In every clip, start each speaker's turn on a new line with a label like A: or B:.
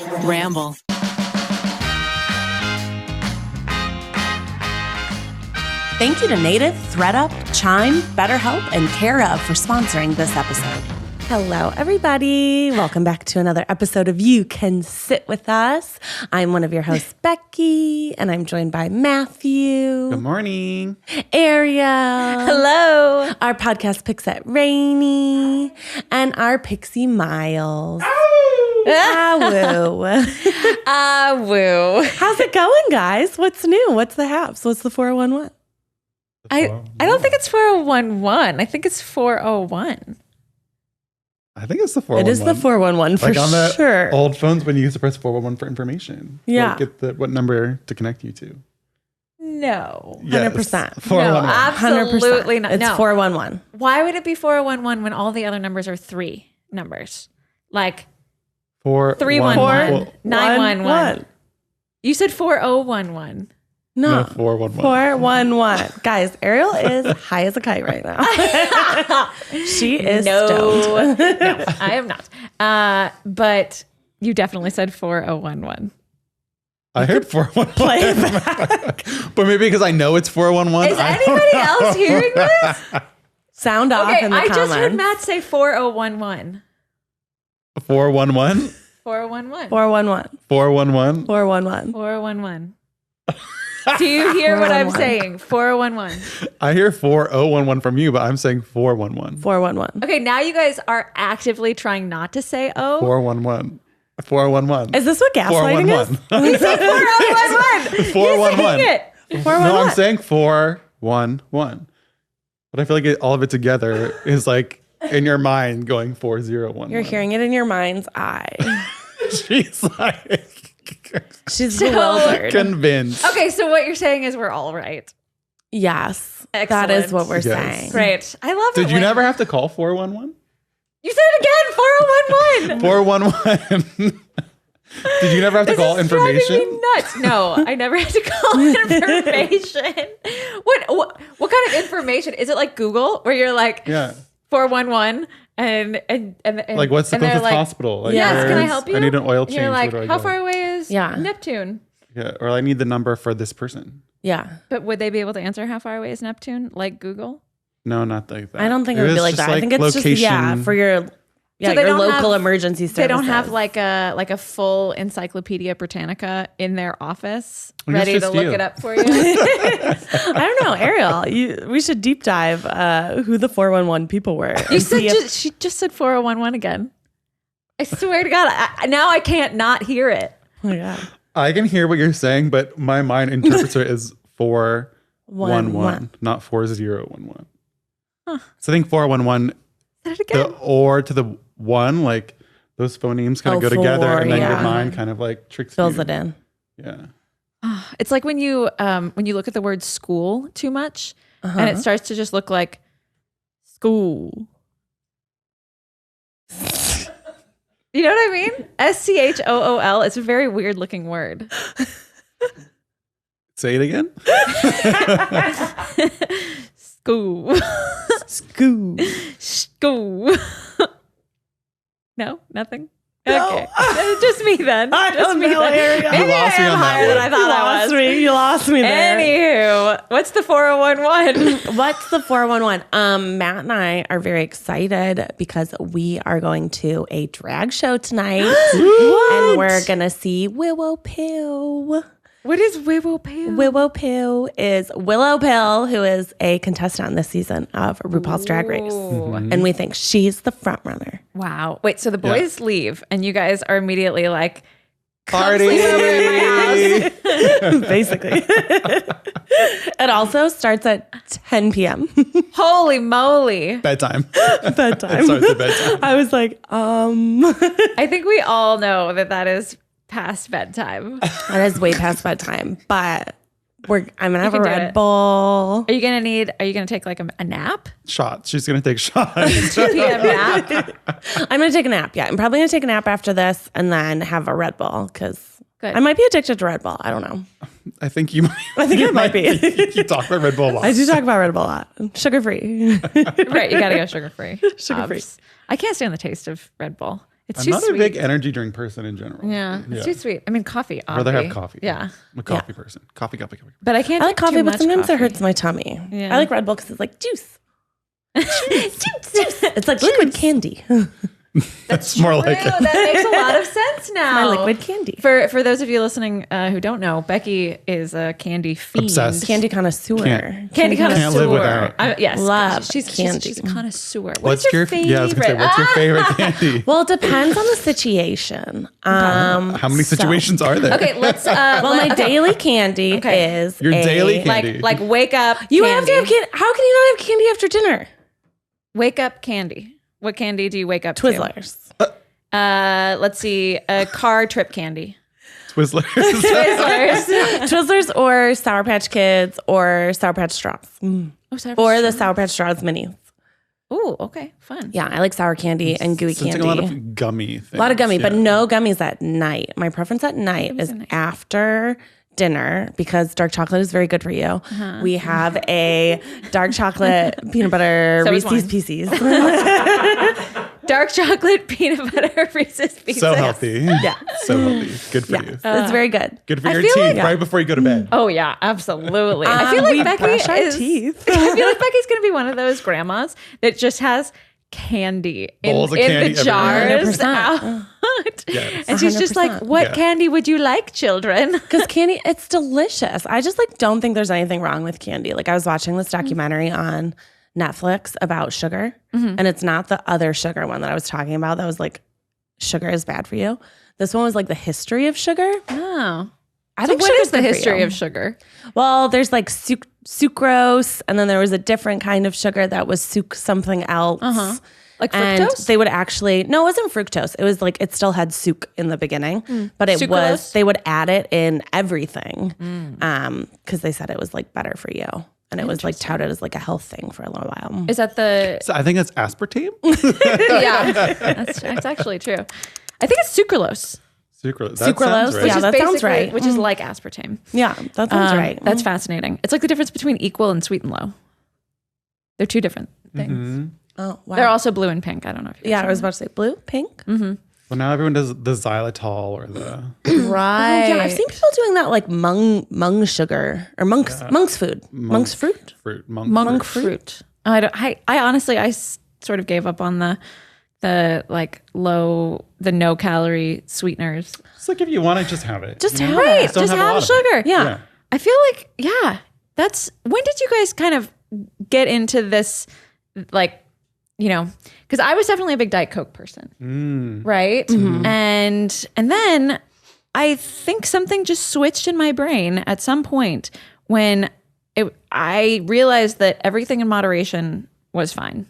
A: Ramble. Thank you to Native, ThreadUp, Chime, BetterHelp, and CareOf for sponsoring this episode. Hello, everybody. Welcome back to another episode of You Can Sit With Us. I'm one of your hosts, Becky, and I'm joined by Matthew.
B: Good morning.
A: Ariel.
C: Hello.
A: Our podcast picks at Rainie, and our pixie Miles.
C: Woo.
A: How's it going, guys? What's new? What's the haps? What's the 411?
C: I don't think it's 4011. I think it's 401.
B: I think it's the 411.
A: It is the 411 for
B: like on the
A: sure.
B: old phones when you used to press 411 for information.
A: Yeah.
B: Like get what number to connect you to.
C: No.
A: 100%.
C: No,
B: 411.
C: absolutely not.
A: It's
C: No.
A: 411.
C: Why would it be 411 when all the other numbers are three numbers? Like 311, 911. You said 4011.
A: No,
B: 411.
A: 411. Guys, Ariel is high as a kite right now. She is stoned.
C: No, I am not. But you definitely said 4011.
B: I heard 411.
A: Play it back.
B: But maybe because I know it's 411.
C: Is anybody else hearing this?
A: Sound off
C: Okay,
A: in the
C: I
A: comments.
C: just heard Matt say 4011.
B: 411?
C: 411.
A: 411.
B: 411?
A: 411.
C: 411. Do you hear what I'm saying? 411.
B: I hear 4011 from you, but I'm saying 411.
A: 411.
C: Okay, now you guys are actively trying not to say O.
B: 411. 411.
A: Is this what gaslighting is?
B: 411.
C: You said 4011.
B: 411.
C: You're saying it.
A: 411.
B: No, I'm saying 411. But I feel like all of it together is like in your mind going 4011.
A: You're hearing it in your mind's eye.
B: She's like
A: She's
C: So-
A: bewildered.
B: convinced.
C: Okay, so what you're saying is we're all right.
A: Yes. That
C: Excellent.
A: is what we're
B: Yes.
A: saying.
C: Great. I love it.
B: Did you
C: when-
B: never have to call 411?
C: You said it again. 411.
B: 411. Did you never have to
C: This
B: call
C: is driving
B: information?
C: me nuts. No, I never had to call information. What kind of information? Is it like Google where you're like
B: Yeah.
C: 411 and
B: Like, what's the
C: and they're
B: closest
C: like,
B: hospital? Like,
A: Yes,
C: Can I
B: where's-
C: help you?
B: I need an oil change.
C: You're like,
B: Where do I
C: how
B: go?
C: far away is
A: Yeah.
C: Neptune?
B: Yeah, or I need the number for this person.
A: Yeah.
C: But would they be able to answer how far away is Neptune like Google?
B: No, not like that.
A: I don't think it would be
B: was
A: like
B: just
A: that. I think it's just, for your
C: they
A: your
C: don't
A: local
C: have-
A: emergency services.
C: They don't have like a full Encyclopedia Britannica in their office
B: Well, it's
C: ready to
B: just
C: look
B: you.
C: it up for you.
A: I don't know, Ariel. We should deep dive who the 411 people were.
C: You
A: and
C: said
A: see if-
C: she just said 4011 again. I swear to God, now I can't not hear it.
A: Oh my God.
B: I can hear what you're saying, but my mind interprets it as 411, not 4011.
C: Huh.
B: So I think 411,
C: Say it again.
B: the or to the one, like those phonemes kind of go together, and then your mind kind of like tricks
A: fills
B: you.
A: it in.
B: Yeah.
C: It's like when you look at the word school too much, and it starts to just look like school. You know what I mean? SCHOOL. It's a very weird looking word.
B: Say it again.
C: School.
A: School.
C: School. No, nothing.
A: No.
C: Okay, just me then.
A: I
C: Just
A: don't
C: me
A: know,
C: then.
A: Ariel.
C: Maybe
B: You lost
C: I
B: me
C: am
B: on that
C: higher
B: one.
C: than I thought I was.
A: You lost me there.
C: Anywho, what's the 4011?
A: What's the 411? Matt and I are very excited because we are going to a drag show tonight. And we're going to see Willow Pill.
C: What is Willow Pill?
A: Willow Pill is Willow Pill, who is a contestant on this season of RuPaul's Drag Race. And we think she's the front runner.
C: Wow. Wait, so the boys leave and you guys are immediately like, come
B: Party.
C: sleep over at my house.
A: Basically. It also starts at 10 p.m.
C: Holy moly.
B: Bedtime.
A: bedtime.
B: It starts at bedtime.
A: I was like,
C: I think we all know that is past bedtime.
A: that is way past bedtime. But I'm gonna have a
C: can do
A: Red
C: it.
A: Bull.
C: Are you gonna take like a nap?
B: Shots. She's gonna take shots.
C: 2 p.m. nap?
A: I'm gonna take a nap. Yeah, I'm probably gonna take a nap after this and then have a Red Bull because
C: Good.
A: I might be addicted to Red Bull. I don't know.
B: I think you might.
A: I think I might be.
B: You talk about Red Bull a lot.
A: I do talk about Red Bull a lot. Sugar free.
C: Right, you gotta go sugar free.
A: Sugar-free.
C: I can't stand the taste of Red Bull. It's
B: I'm
C: too
B: not
C: sweet.
B: a big energy drink person in general.
C: Yeah, it's too sweet. I mean, coffee.
B: I'd rather have coffee.
C: Yeah.
B: I'm a coffee person. Coffee.
C: But I can't
A: I like
C: drink
A: coffee,
C: too
A: but
C: much
A: sometimes
C: coffee.
A: it hurts my tummy.
C: Yeah.
A: I like Red Bull because it's like juice. Juice. It's like liquid candy.
B: That's more like it.
C: That makes a lot of sense now.
A: My liquid candy.
C: For those of you listening who don't know, Becky is a candy fiend.
B: Obsessed.
A: Candy connoisseur.
C: Candy connoisseur.
B: Can't live without.
C: Yes,
A: Love
C: she's
A: candy.
C: She's a connoisseur.
B: What's your
C: favorite?
B: Yeah, I was gonna say, what's your favorite candy?
A: Well, it depends on the situation.
B: How many situations are there?
C: Okay, let's.
A: Well, my daily candy is
B: Your daily candy.
C: like wake up.
A: You
C: candy.
A: have to have candy. How can you not have candy after dinner?
C: Wake up candy. What candy do you wake up
A: Twizzlers.
C: to? Let's see. A car trip candy.
B: Twizzlers.
C: Twizzlers.
A: Twizzlers or Sour Patch Kids or Sour Patch Straws.
C: Oh, Sour
A: Or the
C: Patch.
A: Sour Patch Straws minis.
C: Oh, okay, fun.
A: Yeah, I like sour candy and gooey
B: So it's
A: candy.
B: like a lot of gummy things.
A: A lot of gummy, but
B: yeah.
A: no gummies at night. My preference at night is after dinner because dark chocolate is very good for you. We have a dark chocolate peanut butter
C: So is
A: Reese's
C: wine.
A: Pieces.
C: Dark chocolate peanut butter Reese's Pieces.
B: So healthy.
A: Yeah.
B: So healthy. Good for you.
A: It's very good.
B: Good for
C: I
B: your
C: feel
B: teeth
C: like-
B: right before you go to bed.
C: Oh yeah, absolutely. I feel like
A: we
C: Becky
A: brush our
C: is.
A: teeth.
C: I feel like Becky's gonna be one of those grandmas that just has candy
B: Bowls of
C: in
B: candy
C: the jars
A: 100%.
C: out.
B: Yes.
C: And she's just like,
A: 100%.
C: what
B: Yeah.
C: candy would you like, children?
A: Because candy, it's delicious. I just like don't think there's anything wrong with candy. Like I was watching this documentary on Netflix about sugar, and it's not the other sugar one that I was talking about. That was like sugar is bad for you. This one was like the history of sugar.
C: Oh.
A: I
C: So
A: think
C: what
A: sugar's
C: is the
A: good for
C: history
A: you.
C: of sugar?
A: Well, there's like sucrose, and then there was a different kind of sugar that was something else.
C: Like
A: And
C: fructose?
A: they would actually, no, it wasn't fructose. It was like, it still had suc in the beginning, but it
C: Sucralose?
A: was, they would add it in everything because they said it was like better for you. And it was like touted as like a health thing for a little while.
C: Is that the
B: So I think that's aspartame.
C: yeah? That's actually true. I think it's sucralose.
B: Sucralose. That
A: Sucralose,
B: sounds right.
A: yeah. that sounds
C: basically-
A: right.
C: Which is like aspartame.
A: Yeah, that sounds right.
C: That's fascinating. It's like the difference between equal and sweet and low. They're two different things.
A: Oh, wow.
C: They're also blue and pink. I don't know if you
A: Yeah, I was about to say blue, pink.
B: Well, now everyone does the xylitol or the
C: right.
A: Yeah, I've seen people doing that like mung sugar or monk's fruit. Monk's fruit?
B: fruit.
C: monk fruit. I honestly sort of gave up on the like the no calorie sweeteners.
B: It's like if you want it, just have it.
A: Just
B: you know?
A: have it.
B: don't
C: Just
B: have a lot
C: have
B: of it.
C: sugar.
A: Yeah.
C: I feel like that's when did you guys kind of get into this like because I was definitely a big Diet Coke person, right? And then I think something just switched in my brain at some point when I realized that everything in moderation was fine,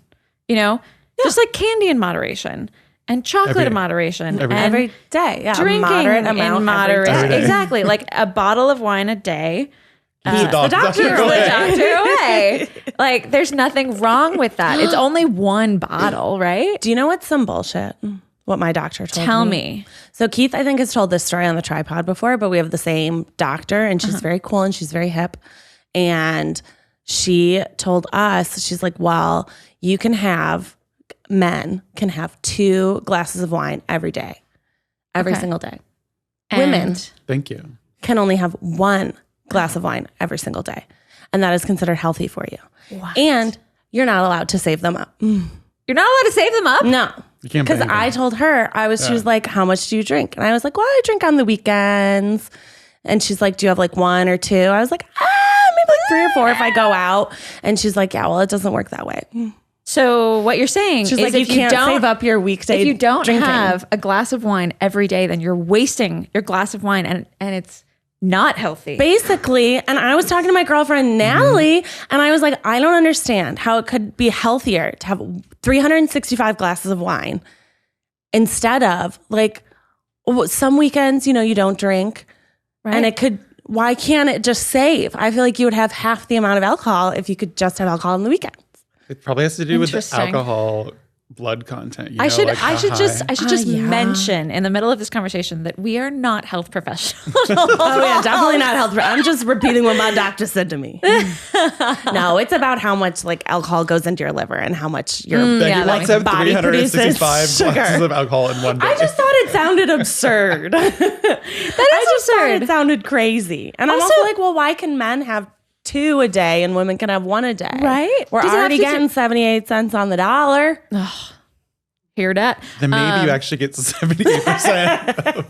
C: just like candy in moderation and chocolate in moderation and
A: Every day. Yeah.
C: drinking
A: moderate amount
C: in moderation.
B: Every day.
C: Exactly, like a bottle of wine a day.
B: The doctor
C: The doctor away. Like, there's nothing wrong with that. It's only one bottle, right?
A: Do you know what's some bullshit? What my doctor told me.
C: Tell me.
A: So Keith, I think, has told this story on the tripod before, but we have the same doctor and she's very cool and she's very hip. And she told us, she's like, well, men can have 2 glasses of wine every day, every single day. Women
C: And
B: Thank you.
A: can only have 1 glass of wine every single day. And that is considered healthy for you.
C: What?
A: And you're not allowed to save them up.
C: you're not allowed to save them up?
A: No.
B: You can't
A: Because
B: blame
A: I
B: them.
A: told her, she was like, how much do you drink? And I was like, well, I drink on the weekends. And she's like, do you have like 1 or 2? I was like, maybe like 3 or 4 if I go out. And she's like, yeah, well, it doesn't work that way.
C: So what you're saying
A: She's
C: is
A: like,
C: if
A: you can't
C: don't
A: save up your weekday
C: if you don't
A: drinking.
C: have a glass of wine every day, then you're wasting your glass of wine and it's not healthy.
A: Basically, and I was talking to my girlfriend, Natalie, and I was like, I don't understand how it could be healthier to have 365 glasses of wine instead of like some weekends, you don't drink.
C: Right.
A: And why can't it just save? I feel like you would have half the amount of alcohol if you could just have alcohol on the weekends.
B: It probably has to do with the
C: Interesting.
B: alcohol blood content. You
C: I
B: know,
C: should
B: like how
C: just
A: yeah.
C: mention in the middle of this conversation that we are not health professionals.
A: Oh yeah, definitely not health. I'm just repeating what my doctor said to me. No, it's about how much like alcohol goes into your liver and how much your
B: Becky wants to have
A: body
B: 365
A: produces
B: glasses
A: sugar.
B: of alcohol in one day.
A: I just thought it sounded absurd. That is
C: absurd.
A: It sounded crazy. And I'm also like, well, why can men have 2 a day and women can have 1 a day?
C: Right?
A: We're
C: Does it have
A: already
C: to
A: getting 78 cents on the dollar.
C: Hear that?
B: Then maybe you actually get 78%.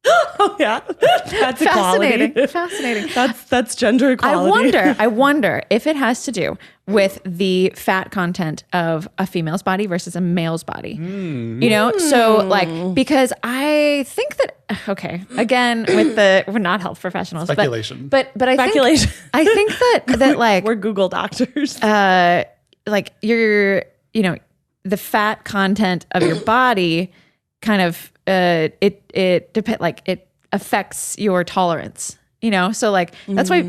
A: Oh yeah, that's equality.
C: Fascinating.
A: That's gender equality.
C: I wonder if it has to do with the fat content of a female's body versus a male's body. You know, so like, because I think that, okay, again, we're not health professionals,
B: Speculation.
C: but I
A: Speculation.
C: I think that like,
A: We're Google doctors.
C: like the fat content of your body kind of it affects your tolerance, you know? So like that's why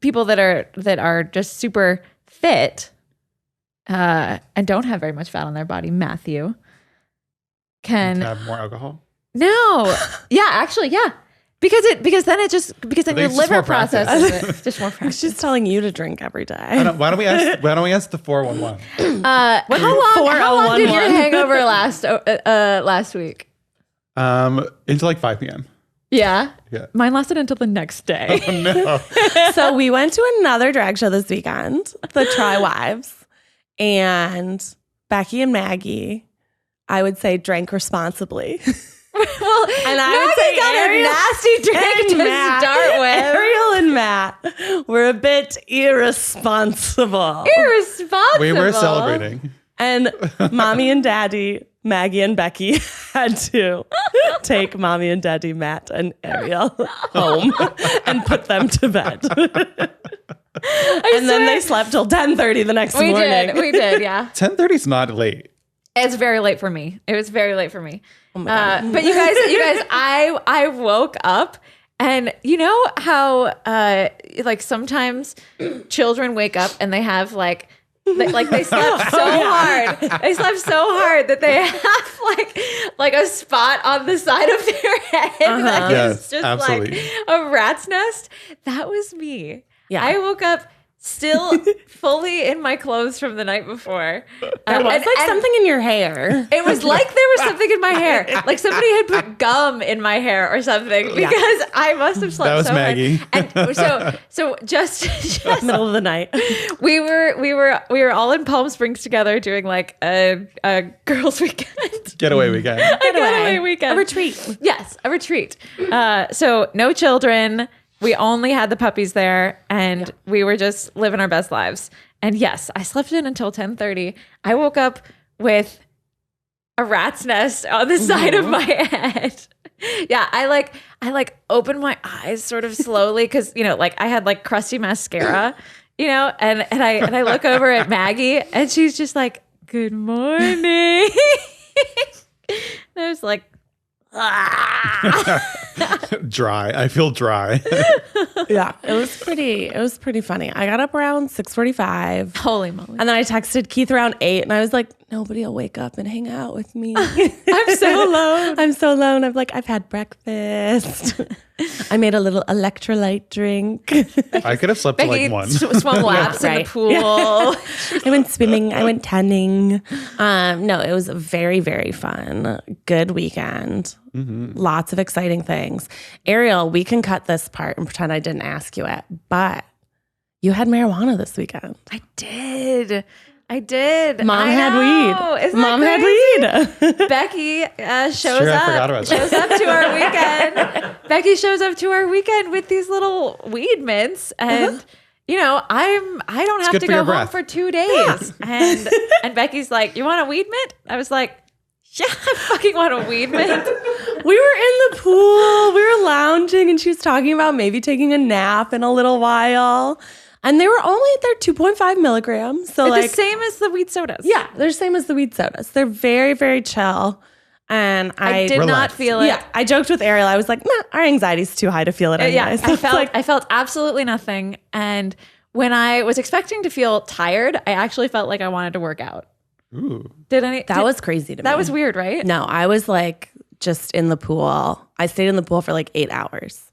C: people that are just super fit and don't have very much fat on their body, Matthew, can
B: have more alcohol.
C: no. Yeah, actually, yeah. Because then your
B: it's just
C: liver
B: more practice.
C: processes it. It's just more practice.
A: She's telling you to drink every day.
B: Why don't we ask the 411?
C: How long did your
A: 4011?
C: hangover last week?
B: Until like 5 p.m.
C: Yeah.
B: Yeah.
C: Mine lasted until the next day.
B: Oh no.
A: So we went to another drag show this weekend, the Try Wives, and Becky and Maggie, I would say, drank responsibly.
C: Well,
A: And I would say
C: got
A: Ariel
C: a nasty drink
A: and
C: to
A: Matt,
C: start with.
A: Ariel and Matt were a bit irresponsible.
C: Irresponsible.
B: We were celebrating.
A: And Mommy and Daddy, Maggie and Becky, had to take Mommy and Daddy, Matt and Ariel home and put them to bed. And then they slept till 10:30 the next morning.
C: We did, yeah.
B: 10:30 is not late.
C: It's very late for me. It was very late for me. Oh my God. But you guys, I woke up and you know how like sometimes children wake up and they have they slept so hard. They slept so hard that they have like a spot on the side of their head that
B: Yes,
C: is just
B: absolutely.
C: like a rat's nest. That was me.
A: Yeah.
C: I woke up still fully in my clothes from the night before.
A: There was something in your hair.
C: It was like there was something in my hair. Like somebody had put gum in my hair or something because I must have slept
B: That was
C: so
B: Maggie.
C: hard. And so just
A: Middle of the night.
C: we were all in Palm Springs together doing like a girls' weekend.
B: Getaway weekend.
C: A getaway weekend.
A: A retreat.
C: Yes, a retreat. So no children. We only had the puppies there, and we were just living our best lives. And yes, I slept in until 10:30. I woke up with a rat's nest on the side of my head. Yeah, I opened my eyes sort of slowly because I had like crusty mascara, and I look over at Maggie, and she's just like, "Good morning." And I was like,
B: Dry. I feel dry.
A: Yeah, it was pretty funny. I got up around 6:45.
C: holy moly.
A: And then I texted Keith around 8 and I was like, nobody will wake up and hang out with me.
C: I'm so alone.
A: I'm so alone. I'm like, I've had breakfast. I made a little electrolyte drink.
B: I could have slept till like 1.
C: Swum laps in the
A: right.
C: pool.
A: I went swimming. I went tanning. No, it was very, very fun. Good weekend. Lots of exciting things. Ariel, we can cut this part and pretend I didn't ask you it, but you had marijuana this weekend.
C: I did.
A: Mom
C: I
A: had
C: know.
A: weed.
C: Isn't
A: Mom
C: that
A: had
C: crazy?
A: weed.
C: Becky shows
B: Sure, I
C: up.
B: forgot about that.
C: Shows up to our weekend. Becky shows up to our weekend with these little weed mints, and I don't have
B: good
C: to
B: for your
C: go home
B: breath.
C: for 2 days. And Becky's like, "You want a weed mint?" I was like, "Yeah, I fucking want a weed mint."
A: We were in the pool. We were lounging, and she was talking about maybe taking a nap in a little while. And they were only at their 2.5 milligrams. So
C: It's the same as the weed sodas.
A: yeah, they're the same as the weed sodas. They're very, very chill. And
C: I did not
B: Relax.
C: feel it.
A: Yeah, I joked with Ariel. I was like, nah, our anxiety's too high to feel it anyway.
C: Yeah,
A: So it's
C: I felt absolutely nothing. And when I was expecting to feel tired, I actually felt like I wanted to work out.
B: Ooh.
A: That was crazy to me.
C: That was weird, right?
A: No, I was like just in the pool. I stayed in the pool for like 8 hours.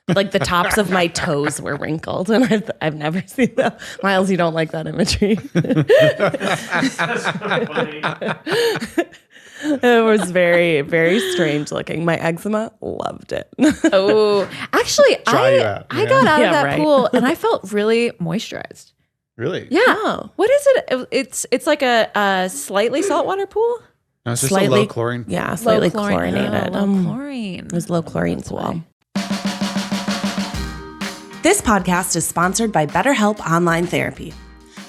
A: Like the tops of my toes were wrinkled, and I've never seen that. Miles, you don't like that imagery. It was very, very strange looking. My eczema loved it.
C: Oh, actually,
B: Dry
C: I got out of that
A: right.
C: pool and I felt really moisturized.
B: Really?
C: Yeah.
A: Oh.
C: What is it? It's like a slightly saltwater pool.
B: No, it's just a low chlorine.
A: Yeah, slightly
C: Low chlorine.
A: chlorinated.
C: Oh, low chlorine.
A: It was low chlorine pool. This podcast is sponsored by BetterHelp Online Therapy.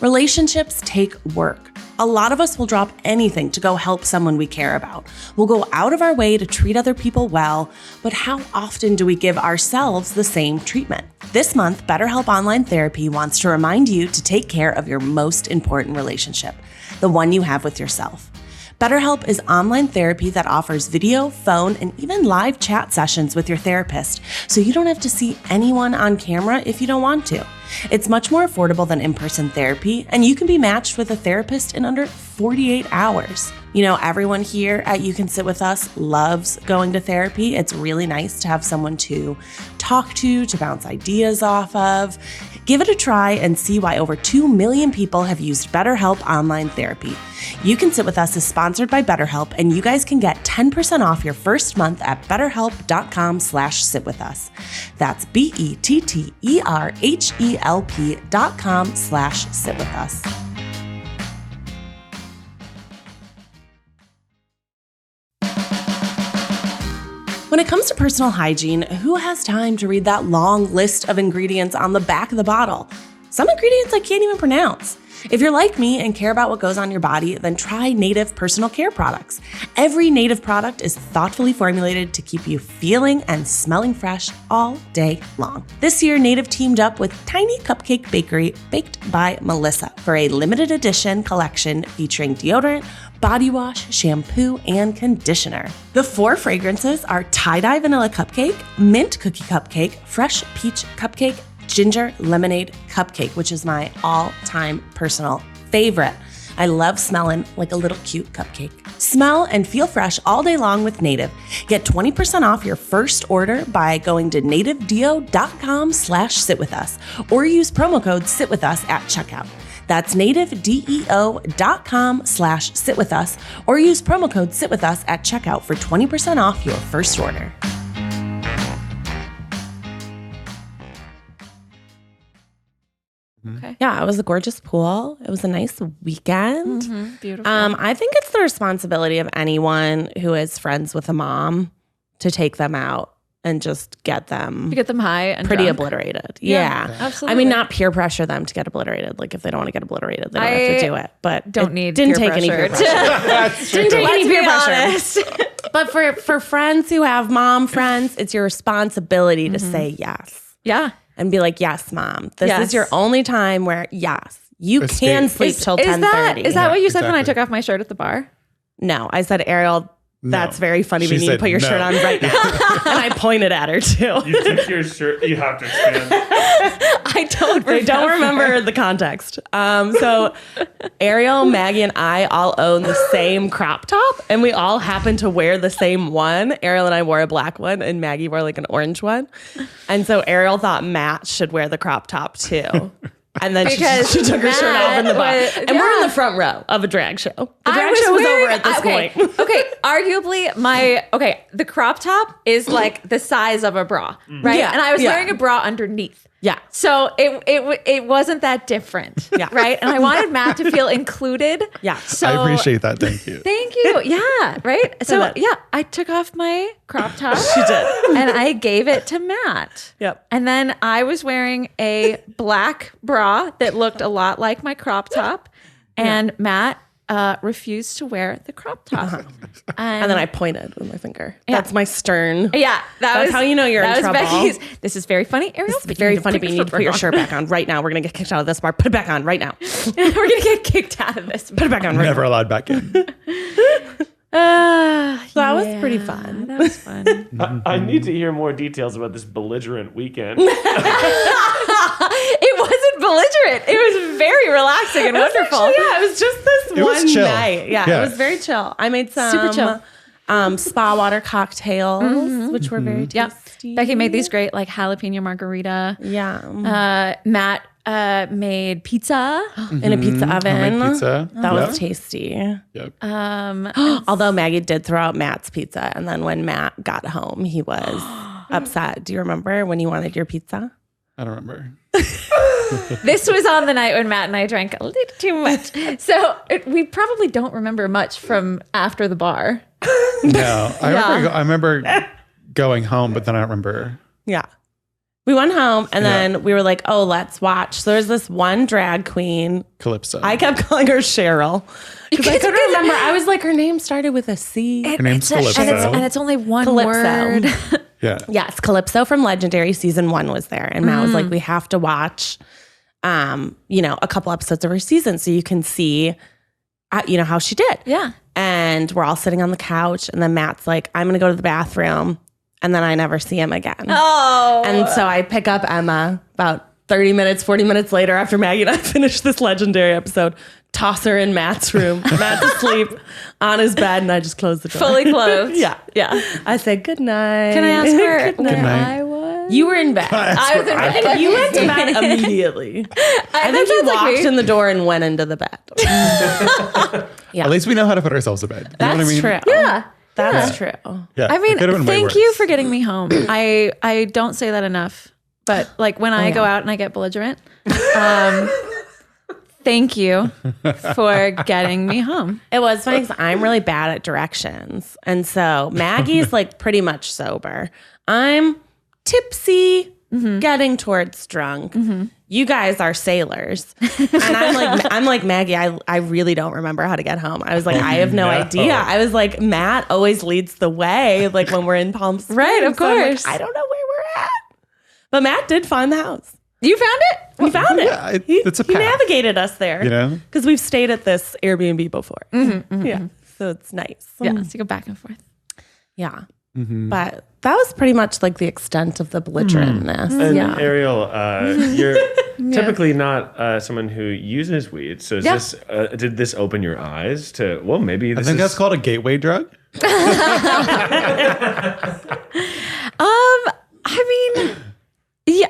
A: Relationships take work. A lot of us will drop anything to go help someone we care about. We'll go out of our way to treat other people well, but how often do we give ourselves the same treatment? This month, BetterHelp Online Therapy wants to remind you to take care of your most important relationship, the one you have with yourself. BetterHelp is online therapy that offers video, phone, and even live chat sessions with your therapist, so you don't have to see anyone on camera if you don't want to. It's much more affordable than in-person therapy, and you can be matched with a therapist in under 48 hours. You know, everyone here at You Can Sit With Us loves going to therapy. It's really nice to have someone to talk to bounce ideas off of. Give it a try and see why over 2 million people have used BetterHelp Online Therapy. You Can Sit With Us is sponsored by BetterHelp, and you guys can get 10% off your first month at betterhelp.com/sitwithus. That's BetterHelp.com/sitwithus. When it comes to personal hygiene, who has time to read that long list of ingredients on the back of the bottle? Some ingredients I can't even pronounce. If you're like me and care about what goes on your body, then try Native personal care products. Every Native product is thoughtfully formulated to keep you feeling and smelling fresh all day long. This year, Native teamed up with Tiny Cupcake Bakery, baked by Melissa, for a limited edition collection featuring deodorant, body wash, shampoo, and conditioner. The 4 fragrances are tie-dye vanilla cupcake, mint cookie cupcake, fresh peach cupcake, ginger lemonade cupcake, which is my all-time personal favorite. I love smelling like a little cute cupcake. Smell and feel fresh all day long with Native. Get 20% off your first order by going to nativedeo.com/sitwithus or use promo code SITWITHUS at checkout. That's nativedeo.com/sitwithus or use promo code SITWITHUS at checkout for 20% off your first order.
C: Okay.
A: Yeah, it was a gorgeous pool. It was a nice weekend.
C: Beautiful.
A: I think it's the responsibility of anyone who is friends with a mom to take them out and just get them
C: high and
A: pretty
C: drunk.
A: Obliterated.
C: Yeah,
A: Yeah,
C: absolutely.
A: I mean, not peer pressure them to get obliterated. Like if they don't want to get obliterated, they don't have to do it. But
C: Didn't
A: peer
C: take any
A: pressure.
C: pressure.
A: Didn't take any
C: Let's
A: peer
C: be
A: pressure.
C: honest.
A: But for friends who have mom friends, it's your responsibility to say yes
C: Yeah.
A: and be like, yes, mom. This
C: Yes.
A: is your only time where yes, you
B: Escape.
A: can sleep till 10:30.
C: Is that what you said when I
B: exactly.
C: took off my shirt at the bar?
A: No, I said, Ariel, that's very funny.
B: She
A: We need to
B: said
A: put your
B: no.
A: shirt on right now. And I pointed at her too.
D: You took your shirt. You have to expand.
C: I don't
A: They don't remember the context. So Ariel, Maggie, and I all own the same crop top, and we all happen to wear the same one. Ariel and I wore a black one, and Maggie wore like an orange one. And so Ariel thought Matt should wear the crop top too. And then
C: Because
A: she took her shirt off in the bar.
C: Matt
A: And we're in the front row of a drag show. The
C: I
A: drag show was
C: wearing-
A: over at this
C: okay,
A: point.
C: Okay, arguably the crop top is like the size of a bra, right?
A: Yeah,
C: And I was
A: yeah.
C: wearing a bra underneath.
A: Yeah.
C: So it wasn't that different.
A: Yeah.
C: Right. And I wanted Matt to feel included.
A: Yeah.
C: So
B: I appreciate that. Thank you.
C: Thank you. Yeah. Right. So
A: that-
C: yeah, I took off my crop top.
A: She did.
C: And I gave it to Matt.
A: Yep.
C: And then I was wearing a black bra that looked a lot like my crop top. And Matt refused to wear the crop top.
A: And then I pointed with my finger. That's my stern.
C: Yeah,
A: That's how you know you're in
C: that was
A: trouble.
C: Becky's. This is very funny, Ariel.
A: It's very funny, but you need to put your shirt back on right now. We're going to get kicked out of this bar. Put it back on right now.
C: We're gonna get kicked out of this.
A: Put it back on right
B: Never allowed back in.
A: now. So that was pretty fun.
C: That was fun.
D: I need to hear more details about this belligerent weekend.
C: It wasn't belligerent. It was very relaxing and wonderful.
A: Yeah, it was just this
B: It was
A: one
B: chill.
A: night. Yeah,
B: Yeah.
A: it was very chill. I made some
C: Super chill.
A: spa water cocktails, which were very
C: Yeah.
A: tasty.
C: Becky made these great like jalapeno margarita.
A: Yeah.
C: Matt made pizza.
A: In a pizza oven.
B: Homemade pizza.
A: That was tasty.
B: Yep.
A: Although Maggie did throw out Matt's pizza. And then when Matt got home, he was upset. Do you remember when you wanted your pizza?
B: I don't remember.
C: This was on the night when Matt and I drank a little too much. So we probably don't remember much from after the bar.
B: No, I remember going home, but then I don't remember.
A: Yeah. We went home and then we were like, oh, let's watch. So there's this one drag queen.
B: Calypso.
A: I kept calling her Cheryl because I couldn't remember. I was like, her name started with a C.
B: Her name's Calypso.
C: And it's only one
A: Calypso.
C: word.
B: Yeah.
A: Yes, Calypso from Legendary season 1 was there. And Matt was like, we have to watch, a couple episodes of her season so you can see, how she did.
C: Yeah.
A: And we're all sitting on the couch. And then Matt's like, I'm going to go to the bathroom. And then I never see him again.
C: Oh.
A: And so I pick up Emma about 30 minutes, 40 minutes later after Maggie and I finish this Legendary episode, toss her in Matt's room. Matt's asleep on his bed and I just close the door.
C: Fully clothed.
A: Yeah.
C: Yeah.
A: I say, good night.
C: Can I ask where
A: Good night.
B: night.
C: I was?
A: You were in bed.
C: I was in bed.
A: You went to bed immediately. I think you walked in the door and went into the bed.
B: At least we know how to put ourselves to bed. You know
A: That's
B: what I mean?
A: true.
C: Yeah.
A: That's true.
B: Yeah.
C: I mean,
B: it could've been way
C: thank
B: worse.
C: you for getting me home. I don't say that enough, but like when I go out and I get belligerent, thank you for getting me home.
A: It was funny because I'm really bad at directions. And so Maggie's like pretty much sober. I'm tipsy, getting towards drunk. You guys are sailors. And I'm like, Maggie, I really don't remember how to get home. I was like, I have no idea. I was like, Matt always leads the way, like when we're in Palm Springs.
C: Right, of
A: So I'm like,
C: course.
A: I don't know where we're at. But Matt did find the house.
C: You found it?
A: We found it.
B: Yeah, it's a
A: he
B: path.
A: navigated us there.
B: You know?
A: Because we've stayed at this Airbnb before. Yeah. So it's nice.
C: Yeah. So you go back and forth.
A: Yeah. But that was pretty much like the extent of the belligerentness.
D: And
A: Yeah.
D: Ariel, you're typically not someone who uses weed. So is this did this open your eyes to, well, maybe
B: I
D: this
B: think
D: is...
B: that's called a gateway drug.
C: I mean, yeah,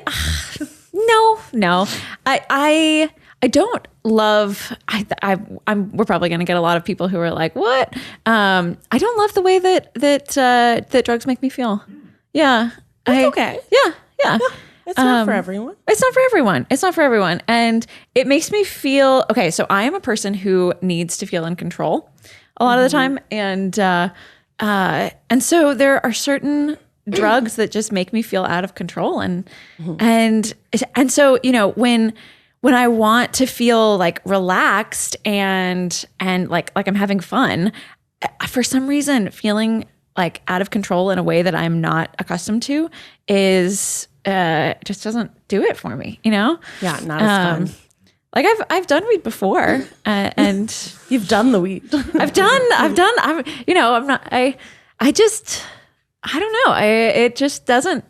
C: no. I don't love. We're probably going to get a lot of people who are like, "What?" I don't love the way that drugs make me feel. Yeah,
A: okay.
C: Yeah.
A: It's not for everyone.
C: It's not for everyone. It's not for everyone, and it makes me feel okay. So I am a person who needs to feel in control a lot of the time, and so there are certain drugs that just make me feel out of control, and so when I want to feel like relaxed and like I'm having fun, for some reason feeling like out of control in a way that I'm not accustomed to is just doesn't do it for me,
A: Yeah, not as fun.
C: Like I've done weed before, and
A: You've done the weed.
C: I'm not. I don't know. It just doesn't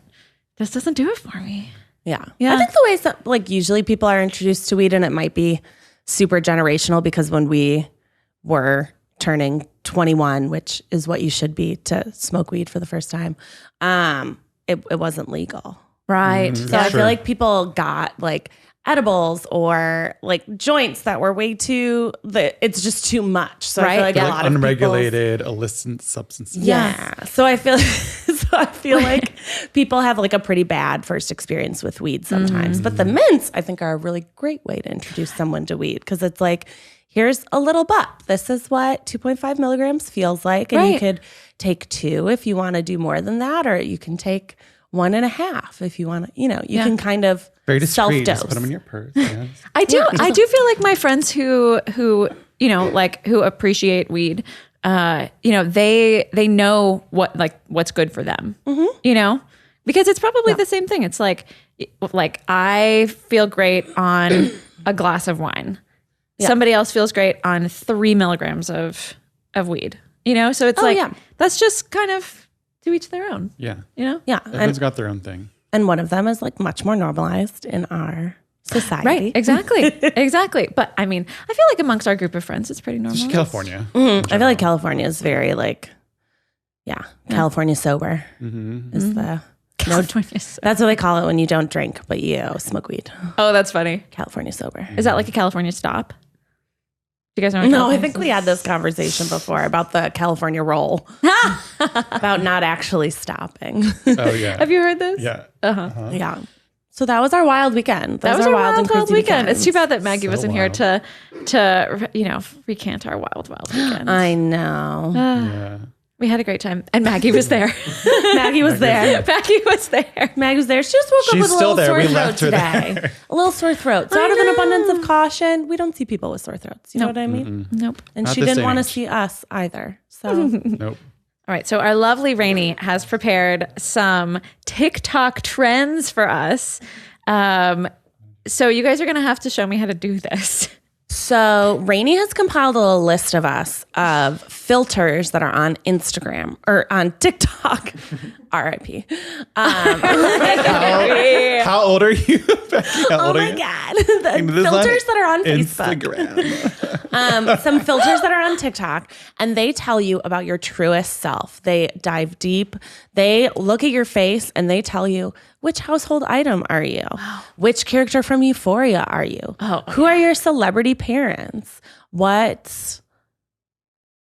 C: do it for me.
A: Yeah.
C: Yeah.
A: I think the ways that like usually people are introduced to weed, and it might be super generational because when we were turning 21, which is what you should be to smoke weed for the first time, it wasn't legal.
C: Right.
A: So I feel like people got like edibles or like joints that were way too, it's just too much. So I feel like a
B: Like
A: lot of
B: unregulated illicit substances.
A: Yeah. So I feel like people have like a pretty bad first experience with weed sometimes. But the mints, I think, are a really great way to introduce someone to weed because it's like, here's a little bup. This is what 2.5 milligrams feels like. And you could take 2 if you want to do more than that, or you can take 1.5 if you want to, you can kind of
B: Very discreet.
A: self-dose.
B: Just put them in your purse. Yeah.
C: I do feel like my friends who appreciate weed, they know what's good for them, because it's probably the same thing. It's like I feel great on a glass of wine. Yeah. Somebody else feels great on 3 milligrams of weed, so it's that's just kind of to each their own.
B: Yeah.
A: Yeah.
B: Everyone's got their own thing.
A: And one of them is like much more normalized in our society.
C: Right. Exactly. Exactly. But I mean, I feel like amongst our group of friends, it's pretty normal.
B: Just California.
A: I feel like California is very like, California sober is the
C: California.
A: that's what they call it when you don't drink but you smoke weed.
C: Oh, that's funny.
A: California sober.
C: Is that like a California stop? Do you guys know? What
A: No, I
C: California
A: think we had this conversation before about the California roll, about not actually stopping.
B: Oh yeah.
C: Have you heard this?
B: Yeah.
A: Yeah. So that was our wild weekend.
C: That was our wild
A: and crazy
C: weekend. It's too bad that Maggie
B: So
C: wasn't here
B: wild.
C: to recant our wild weekend.
A: I know.
B: Yeah.
C: We had a great time, and Maggie was there.
A: Maggie was there.
C: Maggie was there.
A: Maggie was there. She just woke up
B: She's
A: with a
B: still
A: little
B: there.
A: sore
B: We
A: throat
B: left her
A: today. A little sore throat. So out of an abundance of caution, we don't see people with sore throats. You know what I mean?
C: Nope.
A: And
B: Not
A: she
B: this
A: didn't
B: day
A: want to
B: and age.
A: see us either. So
B: Nope.
C: All right, so our lovely Rainie has prepared some TikTok trends for us. So you guys are going to have to show me how to do this.
A: So Rainie has compiled a list of us of filters that are on Instagram or on TikTok. R.I.P.
B: How old are you, Becky? How
A: Oh
B: old are
A: my
B: you?
A: God. The filters that are on Facebook.
B: Instagram.
A: Some filters that are on TikTok, and they tell you about your truest self. They dive deep. They look at your face and they tell you, which household item are you? Which character from Euphoria are you? Who are your celebrity parents? What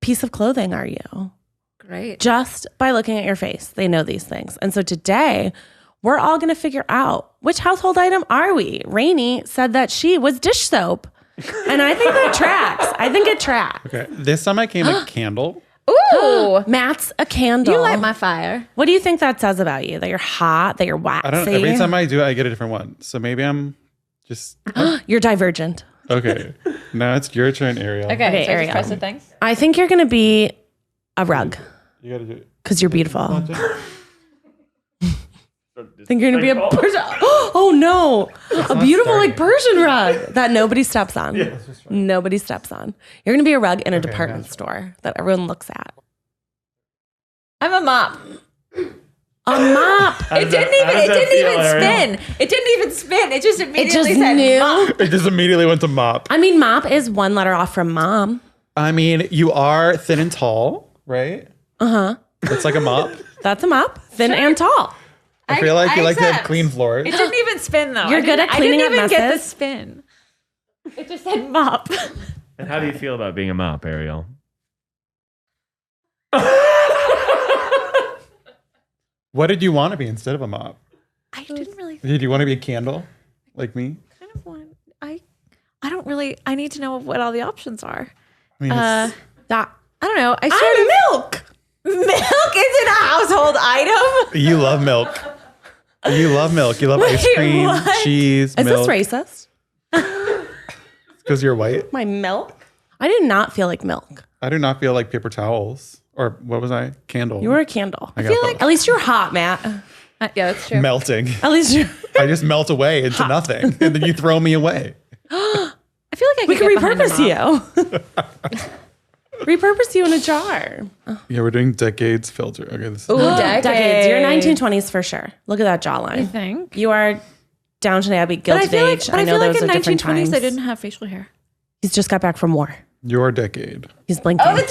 A: piece of clothing are you?
C: Great.
A: Just by looking at your face, they know these things. And so today, we're all going to figure out which household item are we? Rainie said that she was dish soap. And I think that tracks. I think it tracks.
B: Okay. This time I came a candle.
C: Ooh,
A: Matt's a candle.
C: you light my fire.
A: What do you think that says about you? That you're hot, that you're waxy?
B: I don't know. Every time I do it, I get a different one. So maybe I'm just
A: You're divergent.
B: okay. Now it's your turn, Ariel.
C: Okay, so
A: Ariel.
C: just press the thing.
A: I think you're going to be a rug
B: You gotta do it.
A: because you're beautiful. I think you're going to be a Persian. Oh no. A beautiful like Persian rug that nobody steps on. Nobody steps on. You're going to be a rug in a department store that everyone looks at.
C: I'm a mop.
A: A mop.
C: It didn't even spin. It didn't even spin. It just
A: It
C: immediately
A: just
C: said
A: knew.
C: mop.
B: It just immediately went to mop.
A: I mean, mop is one letter off from mom.
B: I mean, you are thin and tall, right? That's like a mop.
A: That's a mop. Thin and tall.
B: I feel like you like to have
C: accept.
B: clean floors.
C: It didn't even spin though.
A: You're good at cleaning
C: I
A: up
C: didn't even get the
A: messes.
C: spin. It just said mop.
D: And how do you feel about being a mop, Ariel?
B: What did you want to be instead of a mop?
C: I didn't really
B: Did you want to be a candle like me?
C: kind of want. I don't really. I need to know what all the options are.
B: I mean, it's,
A: That.
C: I don't know.
A: Milk.
C: Milk isn't a household item.
B: you love milk. You love milk. You love ice
C: Wait,
B: cream,
C: what?
B: cheese,
A: Is
B: milk.
A: this racist?
B: Because you're white.
A: My milk? I did not feel like milk.
B: I do not feel like paper towels. Or what was I? Candle.
A: You were a candle.
B: I
A: I
B: got
A: feel
B: both.
A: like at least you're hot, Matt.
C: Yeah, that's true.
B: melting.
A: At least you're.
B: I just melt away into nothing, and then you throw me away.
C: I feel like I
A: We
C: could
A: can
C: get behind a
A: repurpose
C: mop.
A: you. Repurpose you in a jar.
B: Yeah, we're doing decades filter. Okay, this is
C: Ooh,
A: Decades. You're 1920s for sure. Look at that jawline.
C: I think.
A: You are Downton Abbey,
C: But I
A: Gilded
C: feel like,
A: Age.
C: but I
A: know
C: feel like
A: those
C: in
A: are different
C: 1920s
A: times.
C: they didn't have facial hair.
A: He's just got back from war.
B: your decade.
A: He's blinking.
C: Oh, the 2000s.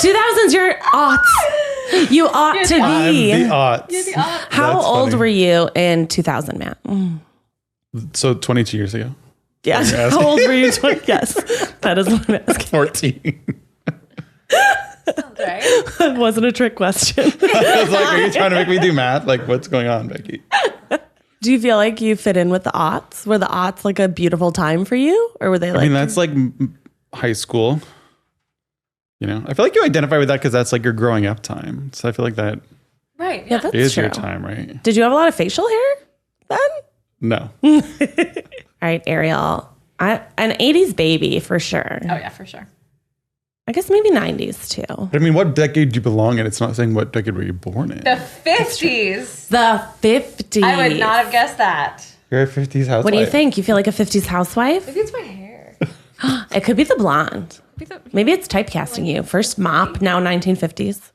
A: 2000s, you're aughts. You ought to
B: I'm
A: be.
B: the aughts.
A: How
B: That's
A: old
B: funny.
A: were you in 2000, Matt?
B: So 22 years ago.
A: Yes.
B: You're
A: How
B: asking.
A: old were you? Yes. That is what I'm asking.
B: 14.
C: Right?
A: That wasn't a trick question.
B: I was like, are you trying to make me do math? Like, what's going on, Becky?
A: Do you feel like you fit in with the aughts? Were the aughts like a beautiful time for you? Or were they like.
B: I mean, that's like high school. You know, I feel like you identify with that because that's like your growing up time. So I feel like that
C: Right.
A: yeah, that's
B: is
A: true.
B: your time, right?
A: Did you have a lot of facial hair then?
B: No.
A: All right, Ariel. An 80s baby for sure.
C: Oh yeah, for sure.
A: I guess maybe 90s too.
B: But I mean, what decade do you belong in? It's not saying what decade were you born in.
C: The 50s.
A: The 50s.
C: I would not have guessed that.
B: You're a 50s housewife.
A: What do you think? You feel like a 50s housewife?
C: Maybe it's my hair.
A: It could be the blonde. Maybe it's typecasting you. First mop, now 1950s.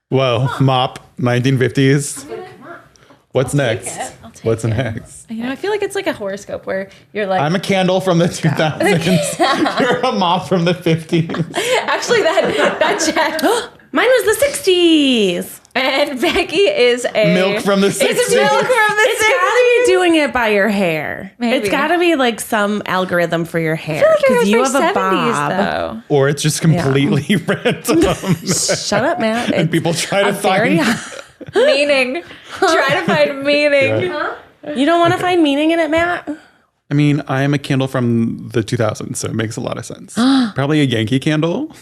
B: Whoa, mop, 1950s. What's next?
C: I'll
B: What's next?
C: You know, I feel like it's like a horoscope where you're like,
B: I'm a candle from the 2000s. You're a moth from the 50s.
C: actually that checks.
A: Mine was the 60s.
C: And Becky is a
B: Milk from the 60s.
C: It's milk from the
A: It's
C: 60s.
A: got to be doing it by your hair.
C: Maybe.
A: It's got to be like some algorithm for your hair.
C: I feel like
A: Because you
C: yours
A: have
C: are
A: a
C: 70s,
A: bob.
C: though.
B: Or it's just completely random.
A: Shut up, man.
B: And people try to
A: very
B: find
C: Meaning. Try to find meaning.
B: Yeah.
A: You don't want to find meaning in it, Matt?
B: I mean, I am a candle from the 2000s, so it makes a lot of sense. Probably a Yankee candle.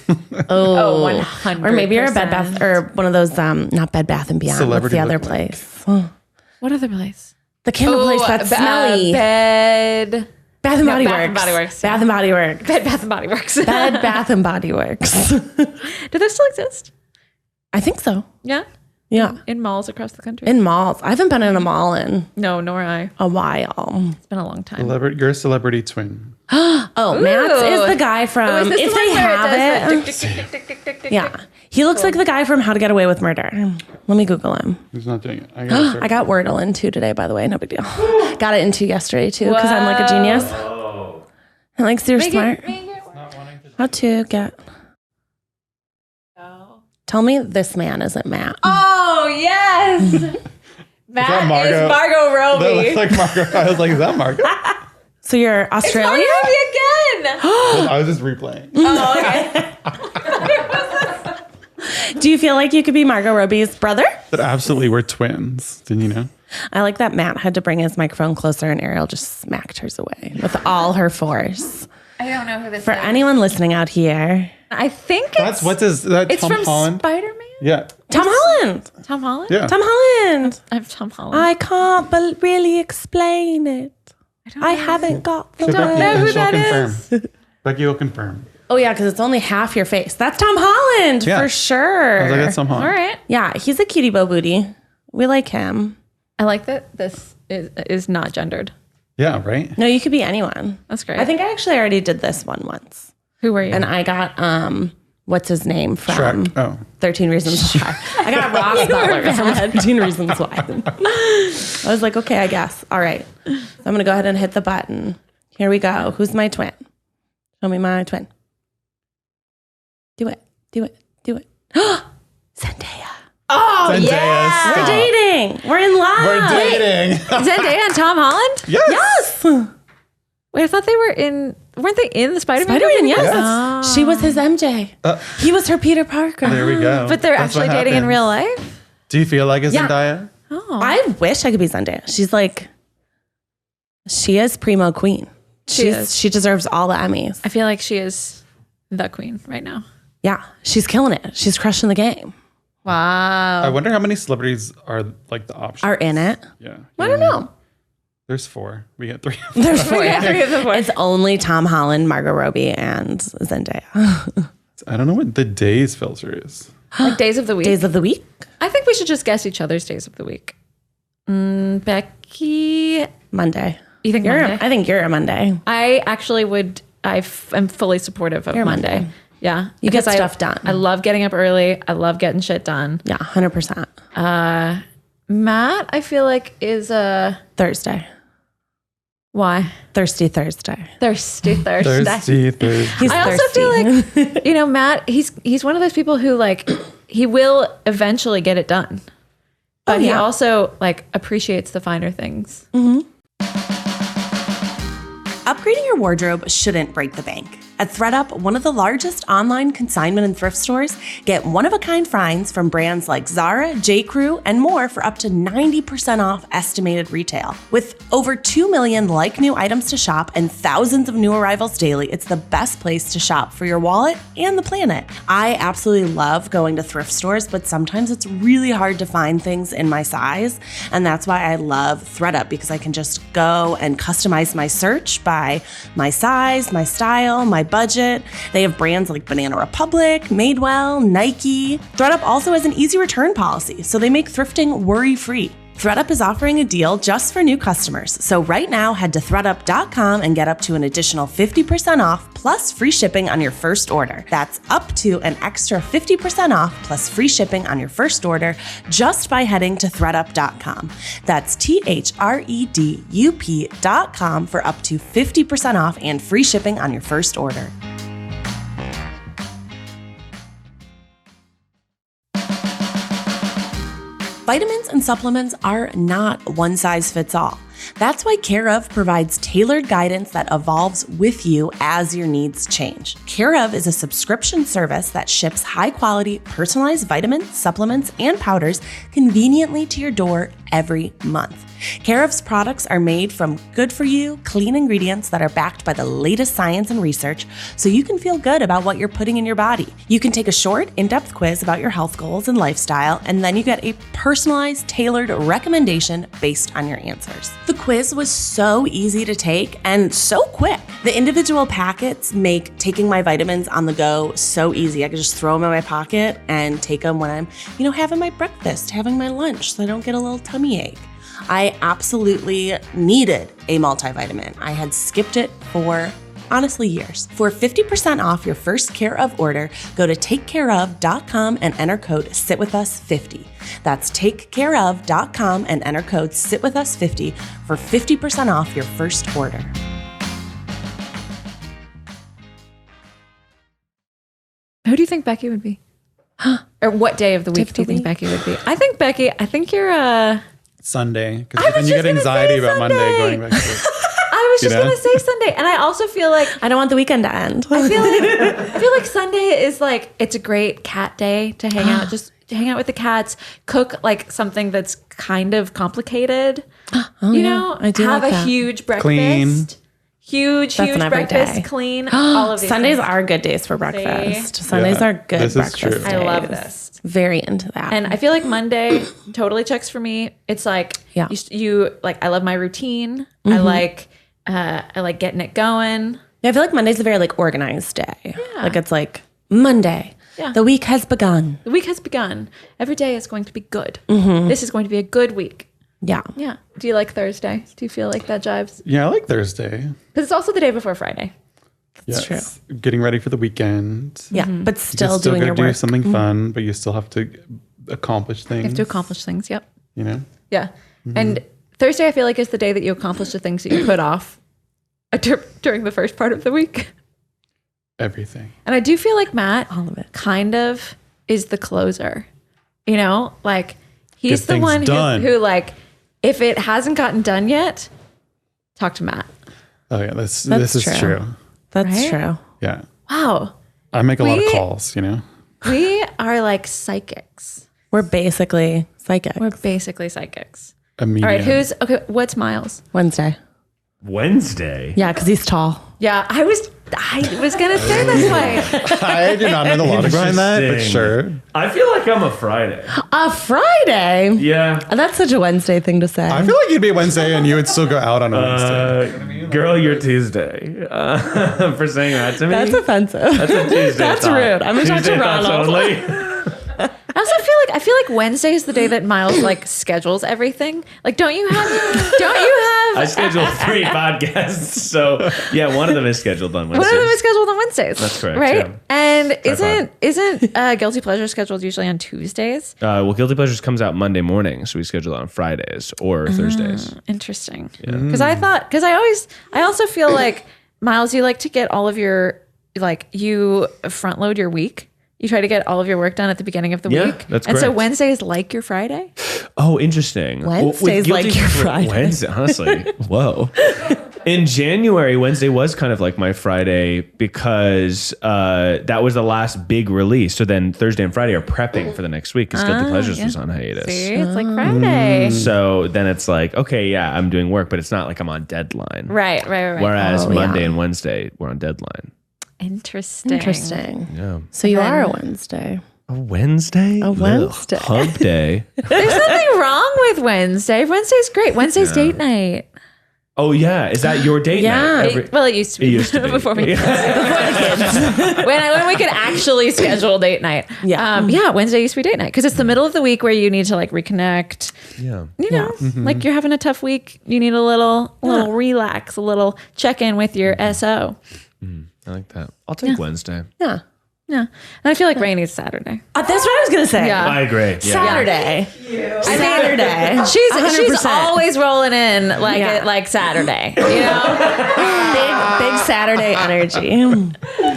C: Oh, 100%.
A: Or maybe you're a Bed Bath, or one of those, not Bed Bath and Beyond.
B: Celebrity
A: What's the other
B: look
A: place?
C: What other place?
A: The candle place that's smelly.
C: Bed.
A: Bath and Body
C: Bath
A: Works.
C: and Body Works,
A: Bath and Body Works.
C: Bed Bath and Body Works.
A: Bed Bath and Body Works.
C: Do those still exist?
A: I think so.
C: Yeah.
A: Yeah.
C: In malls across the country?
A: In malls. I haven't been in a mall in
C: No, nor I.
A: a while.
C: It's been a long time.
B: You're a celebrity twin.
A: Oh, Matt's is the guy from,
C: is this
A: if
C: the one
A: they
C: where
A: have
C: it
A: it.
C: does the tick, tick, tick, tick, tick,
A: Yeah.
C: tick?
A: He looks like the guy from How to Get Away with Murder. Let me Google him.
B: Who's not doing it? I gotta search.
A: I got Wordle in 2 today, by the way. No big deal. Got it in 2 yesterday, too, because I'm like a genius. I'm like super smart. How to get. Tell me this man isn't Matt.
C: Oh, yes. Matt
B: Margot?
C: is Margot
B: That
C: Robbie.
B: looks like Margot. I was like, is that Margot?
A: So you're
C: Margot
A: Australian?
C: Robbie again.
B: I was just replaying.
C: Oh, okay.
A: Do you feel like you could be Margot Robbie's brother?
B: But absolutely, we're twins. Didn't you know?
A: I like that Matt had to bring his microphone closer and Ariel just smacked hers away with all her force.
C: I don't know who this
A: For
C: is.
A: anyone listening out here,
C: I think
B: That's
C: it's
B: Tom
C: from
B: Holland?
C: Spider-Man.
B: Yeah.
A: Tom Holland.
C: Tom Holland?
B: Yeah.
A: Tom Holland.
C: I'm Tom Holland.
A: I can't really explain it. I haven't got the
B: So
A: words.
C: know who
B: she'll
C: that
B: confirm. Becky will confirm.
A: Oh yeah, because it's only half your face. That's Tom Holland
B: Yeah.
A: for sure.
B: I was like, that's Tom Holland.
C: All right.
A: Yeah, he's a cutie bo booty. We like him.
C: I like that this is not gendered.
B: Yeah, right?
A: No, you could be anyone.
C: That's great.
A: I think I actually already did this one once,
C: Who were you?
A: and I got what's his name from
B: Shrek. Oh.
A: 13 Reasons Why. I got Ross Butler from 13 Reasons Why. I was like, okay, I guess. All right. So I'm going to go ahead and hit the button. Here we go. Who's my twin? Show me my twin. Do it. Do it. Do it. Zendaya.
C: oh,
B: Zendaya,
C: yeah.
B: stop.
A: We're dating. We're in love.
B: We're dating.
C: Zendaya and Tom Holland?
B: Yes.
A: Yes.
C: Wait, I thought they weren't they in the Spider-Man?
A: Spider-Man,
C: movie?
A: yes.
C: Oh.
A: She was his MJ. he was her Peter Parker.
B: There we go.
C: But they're
B: That's
C: actually
B: what
C: dating in
B: happens.
C: real life?
B: Do you feel like a
A: Yeah.
B: Zendaya?
C: Oh.
A: I wish I could be Zendaya. She's like, she is primo queen.
C: She is.
A: She deserves all the Emmys.
C: I feel like she is the queen right now.
A: Yeah, she's killing it. She's crushing the game.
C: Wow.
B: I wonder how many celebrities are like the options.
A: Are in it.
B: Yeah.
A: I don't know.
B: There's 4. We get 3.
A: There's 4.
C: Yeah, three of the 4.
A: It's only Tom Holland, Margot Robbie, and Zendaya.
B: I don't know what the days filter is.
C: Like days of the week?
A: Days of the week.
C: I think we should just guess each other's days of the week. Becky,
A: Monday.
C: you think
A: You're.
C: Monday?
A: I think you're a Monday.
C: I actually would. I'm fully supportive of
A: You're
C: Monday.
A: Monday.
C: Yeah,
A: You get
C: because
A: stuff done.
C: I love getting up early. I love getting shit done.
A: Yeah, 100%.
C: Matt, I feel like is
A: Thursday.
C: why
A: Thirsty Thursday.
C: thirsty Thursday.
B: Thirsty Thursday.
A: He's
C: I also
A: thirsty.
C: feel like Matt. He's one of those people who like he will eventually get it done, but he
A: yeah.
C: also like appreciates the finer things.
A: Upgrading your wardrobe shouldn't break the bank. At ThredUp, one of the largest online consignment and thrift stores, get one-of-a-kind finds from brands like Zara, J.Crew, and more for up to 90% off estimated retail. With over 2 million like-new items to shop and thousands of new arrivals daily, it's the best place to shop for your wallet and the planet. I absolutely love going to thrift stores, but sometimes it's really hard to find things in my size, and that's why I love ThredUp, because I can just go and customize my search by my size, my style, my budget. They have brands like Banana Republic, Madewell, Nike. ThredUp also has an easy return policy, so they make thrifting worry-free. ThredUp is offering a deal just for new customers. So right now, head to thredup.com and get up to an additional 50% off plus free shipping on your first order. That's up to an extra 50% off plus free shipping on your first order just by heading to thredup.com. That's thredup.com for up to 50% off and free shipping on your first order. Vitamins and supplements are not one size fits all. That's why Care of provides tailored guidance that evolves with you as your needs change. Care of is a subscription service that ships high-quality, personalized vitamins, supplements, and powders conveniently to your door every month. Care of's products are made from good-for-you, clean ingredients that are backed by the latest science and research, so you can feel good about what you're putting in your body. You can take a short, in-depth quiz about your health goals and lifestyle, and then you get a personalized, tailored recommendation based on your answers. The quiz was so easy to take and so quick. The individual packets make taking my vitamins on the go so easy. I could just throw them in my pocket and take them when I'm, having my breakfast, having my lunch, so I don't get a little tummy ache. I absolutely needed a multivitamin. I had skipped it for honestly years. For 50% off your first Care of order, go to takecareof.com and enter code SITWITHUS50. That's takecareof.com and enter code SITWITHUS50 for 50% off your first order.
C: Who do you think Becky would be? Or what day of the week do you think Becky would be? I think you're
B: Sunday, because then you get anxiety about Monday going back to
C: I was just gonna say Sunday, and I also feel like
A: I don't want the weekend to end.
C: I feel like Sunday is like it's a great cat day to hang out, just to hang out with the cats, cook like something that's kind of complicated.
A: I do
C: have
A: like
C: a
A: that.
C: huge breakfast,
B: Clean.
C: huge
A: That's an
C: breakfast,
A: everyday.
C: clean. All of these
A: Sundays
C: things.
A: are good days for breakfast. Sundays
B: Yeah,
A: are good
B: this is
A: breakfast
B: true.
A: days.
C: I love this.
A: Very into that.
C: And I feel like Monday totally checks for me. It's like
A: Yeah.
C: you like. I love my routine. I like getting it going.
A: Yeah, I feel like Monday's a very like organized day. Like it's like Monday.
C: Yeah.
A: The week has begun.
C: The week has begun. Every day is going to be good. This is going to be a good week.
A: Yeah.
C: Yeah. Do you like Thursday? Do you feel like that jives?
B: Yeah, I like Thursday.
C: Because it's also the day before Friday.
B: Yes.
A: true.
B: Getting ready for the weekend.
A: Yeah. But
B: You
A: still
B: still
A: doing
B: gotta
A: your
B: do
A: work.
B: something fun, but you still have to accomplish things.
C: You have to accomplish things. Yep. Yeah.
A: Mm-hmm.
C: And Thursday, I feel like is the day that you accomplish the things that you put off during the first part of the week.
B: Everything.
C: And I do feel like Matt
A: All of it.
C: kind of is the closer. Like he's
B: Get
C: the
B: things
C: one
B: done.
C: who like, if it hasn't gotten done yet, talk to Matt.
B: Oh yeah, this
A: That's
B: is
A: true.
B: true.
A: That's
C: Right?
A: true.
B: Yeah.
C: Wow.
B: I make a lot of
C: We-
B: calls,
C: We are like psychics.
A: We're basically psychics.
C: We're basically psychics.
B: A medium.
C: All right. What's Miles?
A: Wednesday.
D: Wednesday.
A: Yeah, because he's tall.
C: Yeah, I was gonna say this way.
B: I do not know the logic behind that, but
D: Interesting.
B: sure.
D: I feel like I'm a Friday.
A: A Friday?
D: Yeah.
A: That's such a Wednesday thing to say.
B: I feel like you'd be Wednesday and you would still go out on a Wednesday.
D: Girl, you're Tuesday. For saying that to me.
A: That's offensive.
D: That's a Tuesday
A: That's
D: thought.
A: rude. I'm gonna talk to
D: Tuesday thoughts
A: Ronald.
D: only.
C: I feel like Wednesday is the day that Miles like schedules everything. Like, don't you have?
D: I scheduled 3 podcasts, so yeah, one of them is scheduled on Wednesdays.
C: One of them is scheduled on Wednesdays.
D: That's correct,
C: right?
D: yeah.
C: And
D: Tripod.
C: isn't Guilty Pleasure scheduled usually on Tuesdays?
D: Well, Guilty Pleasures comes out Monday morning, so we schedule it on Fridays or Thursdays.
C: Interesting. Because I also feel like Miles, you like to get all of your you front load your week. You try to get all of your work done at the beginning of the
D: Yeah,
C: week.
D: that's
C: And so
D: correct.
C: Wednesday is like your Friday?
D: Oh, interesting.
A: Wednesday's like your Friday.
D: Wednesday, honestly. Whoa. In January, Wednesday was kind of like my Friday because that was the last big release. So then Thursday and Friday are prepping for the next week because Guilty Pleasures was on hiatus.
C: See, it's like Friday.
D: So then it's like, okay, yeah, I'm doing work, but it's not like I'm on deadline.
C: Right.
D: Whereas
A: Oh,
D: Monday
A: yeah.
D: and Wednesday, we're on deadline.
A: Interesting.
D: Yeah.
A: So you
C: And
A: are a
C: then-
A: Wednesday.
D: A Wednesday?
A: A Wednesday.
D: Ugh, hump day.
C: There's nothing wrong with Wednesday. Wednesday's great. Wednesday's date night.
D: Oh yeah, is that your date
A: Yeah.
D: night?
C: Well, it used to be.
D: It used to be.
C: before we when we could actually schedule date night.
A: Yeah.
C: Wednesday used to be date night because it's the middle of the week where you need to like reconnect.
D: Yeah.
C: You know, like you're having a tough week. You need a little relax, a little check in with your SO.
D: I like that. I'll take Wednesday.
A: Yeah.
C: Yeah, and I feel like Rainie's Saturday.
A: That's what I was going to say.
C: Yeah.
D: I agree. Yeah.
A: Saturday. Saturday.
C: She's
A: 100%.
C: always rolling in like Saturday. You know,
A: Big Saturday energy.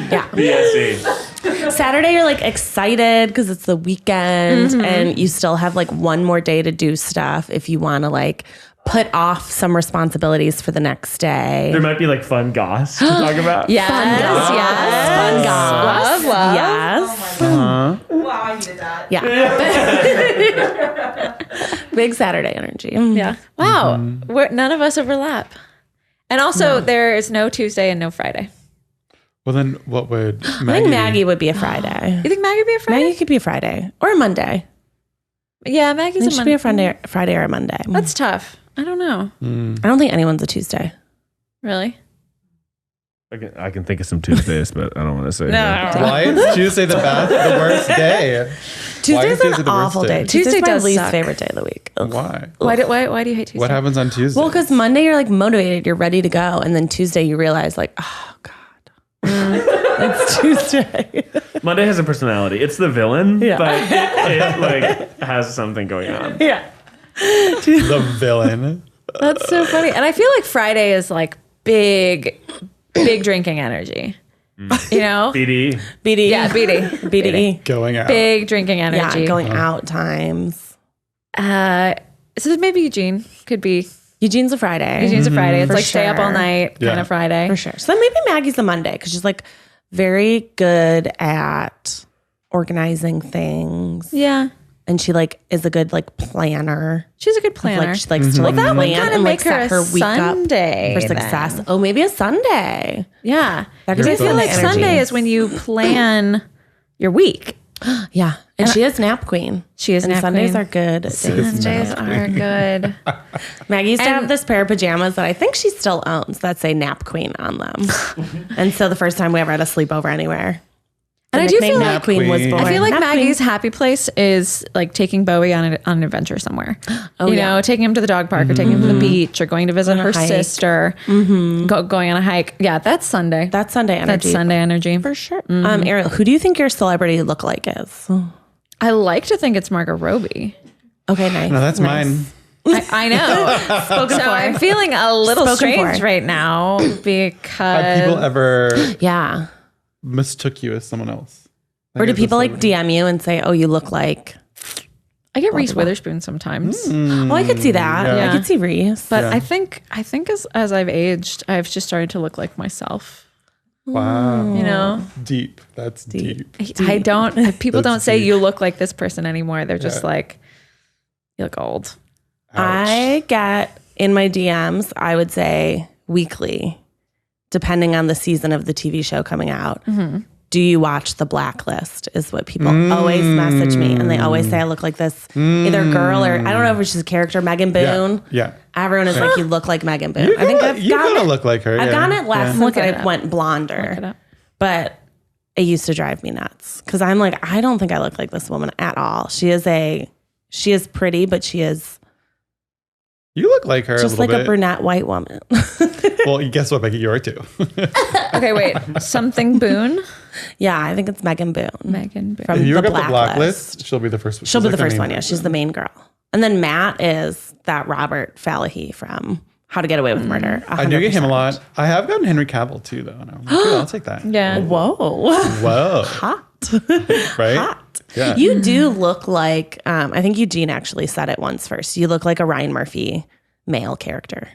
A: Yeah.
D: PSE.
A: Saturday, you're like excited because it's the weekend and you still have like one more day to do stuff if you want to like put off some responsibilities for the next day.
D: There might be like fun goss to talk about.
C: yes,
A: Fun goss.
C: love.
A: Yes.
E: Wow, I needed that.
A: Yeah. Big Saturday energy.
C: Yeah. Wow. None of us overlap. And also, there is no Tuesday and no Friday.
B: Well, then what would Maggie?
A: I think Maggie would be a Friday.
C: You think Maggie would be a Friday?
A: Maggie could be a Friday or a Monday.
C: Yeah,
A: I
C: Maggie's
A: think
C: a
A: she should be a Friday or a Monday.
C: That's tough. I don't know.
A: I don't think anyone's a Tuesday.
C: Really?
D: I can think of some Tuesdays, but I don't want to say. that.
B: Why is Tuesday the worst day?
A: Tuesday's
B: Tuesday
A: an
B: the worst
A: awful
B: day?
A: day. Tuesday's
C: Tuesday
A: my
C: does
A: least
C: suck.
A: favorite day of the week. Ugh.
B: Why?
C: Why do you hate Tuesday?
B: What happens on Tuesday?
A: Well, because Monday you're like motivated, you're ready to go, and then Tuesday you realize like, oh God, it's Tuesday.
D: Monday has a personality. It's the villain,
A: Yeah.
D: but it like has something going on.
A: Yeah.
B: the villain.
C: That's so funny. And I feel like Friday is like big drinking energy. You know?
D: BD.
A: BD.
C: Yeah, BD.
A: BD.
B: Going out.
C: Big drinking
A: Yeah,
C: energy.
A: going out times.
C: So maybe Eugene could be.
A: Eugene's a Friday.
C: Eugene's a Friday. It's
A: For
C: like stay up all
A: sure.
C: night kind
B: Yeah.
C: of Friday.
A: For sure. So then maybe Maggie's the Monday because she's like very good at organizing things.
C: Yeah.
A: And she like is a good like planner.
C: She's a good planner.
A: Like she likes to like
C: that would
A: plan
C: kind of
A: and like
C: make her
A: set
C: a
A: her week
C: Sunday
A: up for success.
C: then.
A: Oh, maybe a Sunday.
C: Yeah.
A: That could
C: Because
A: be
C: I feel
A: fun
C: like
A: energy.
C: Sunday is when you plan your week.
A: Yeah. And she is nap queen.
C: She is
A: and
C: nap
A: Sundays
C: queen.
A: are good days.
C: Sundays are good.
A: Maggie used to
C: And-
A: have this pair of pajamas that I think she still owns that say nap queen on them. And so the first time we ever had a sleepover anywhere.
C: And
A: the
C: I do
A: nickname
C: feel
A: Nap
C: like
A: Queen was
B: Queen.
A: born.
C: I feel like
A: Nap
C: Maggie's
A: Queen.
C: happy place is like taking Bowie on an adventure somewhere.
A: Oh,
C: you
A: yeah.
C: know, taking him to the dog park or taking him to the beach or going to visit her
A: hike.
C: sister, going on a hike. Yeah, that's Sunday.
A: That's Sunday energy.
C: That's Sunday energy.
A: For sure. Ariel, who do you think your celebrity lookalike is?
C: I like to think it's Margot Robbie.
A: Okay, nice.
B: No, that's
A: Nice.
B: mine.
C: I know.
A: Spoken
C: So
A: for.
C: I'm feeling a little
A: Spoken
C: strange
A: for.
C: right now
B: Have
C: because
B: people ever
A: Yeah.
B: mistook you as someone else?
A: Or do people like DM you and say, oh, you look like...
C: I get Reese Witherspoon sometimes.
A: Oh, I could see that.
B: Yeah.
A: I could see Reese.
C: But
B: Yeah.
C: I think as I've aged, I've just started to look like myself.
B: Wow.
C: You know,
B: Deep. That's deep.
C: I don't. People
B: That's
C: don't say
B: deep.
C: you look like this person anymore. They're just
B: Yeah.
C: like, you look old.
A: I get in my DMs, I would say weekly, depending on the season of the TV show coming out. Do you watch The Blacklist? Is what people always message me. And they always say I look like this either girl or I don't know if it's just a character, Megan Boone.
B: Yeah.
A: Everyone is like, you look like Megan Boone.
B: You
A: I think
B: gotta,
A: I've
B: you
A: gotten
B: gotta
A: it.
B: look like her.
A: I've
B: yeah.
A: gotten it less
B: Yeah.
A: since
C: Look it
A: I
C: up.
A: went
C: Look it
A: blonder.
C: up.
A: But it used to drive me nuts because I'm like, I don't think I look like this woman at all. She is pretty, but she is
B: You look like her
A: just
B: a
A: like
B: little
A: a
B: bit.
A: brunette white woman.
B: Well, guess what, Becky? You are too.
C: Okay, wait. Something Boone?
A: Yeah, I think it's Megan Boone.
C: Megan Boone.
A: From
B: If you
A: the
B: look up the
A: Blacklist.
B: blacklist, she'll be the first one.
A: She'll be
B: She's
A: the
B: like
A: first
B: main
A: one. Yeah,
B: person.
A: she's the main girl. And then Matt is that Robert Falahy from How to Get Away with Murder.
B: I do get him a
A: 100%.
B: lot. I have gotten Henry Cavill too, though. And I'm like, yeah, I'll take that.
C: Yeah.
A: Whoa.
B: Whoa.
A: Hot.
B: Right?
A: Hot.
B: Yeah.
A: You do look like, I think Eugene actually said it once first. You look like a Ryan Murphy male character.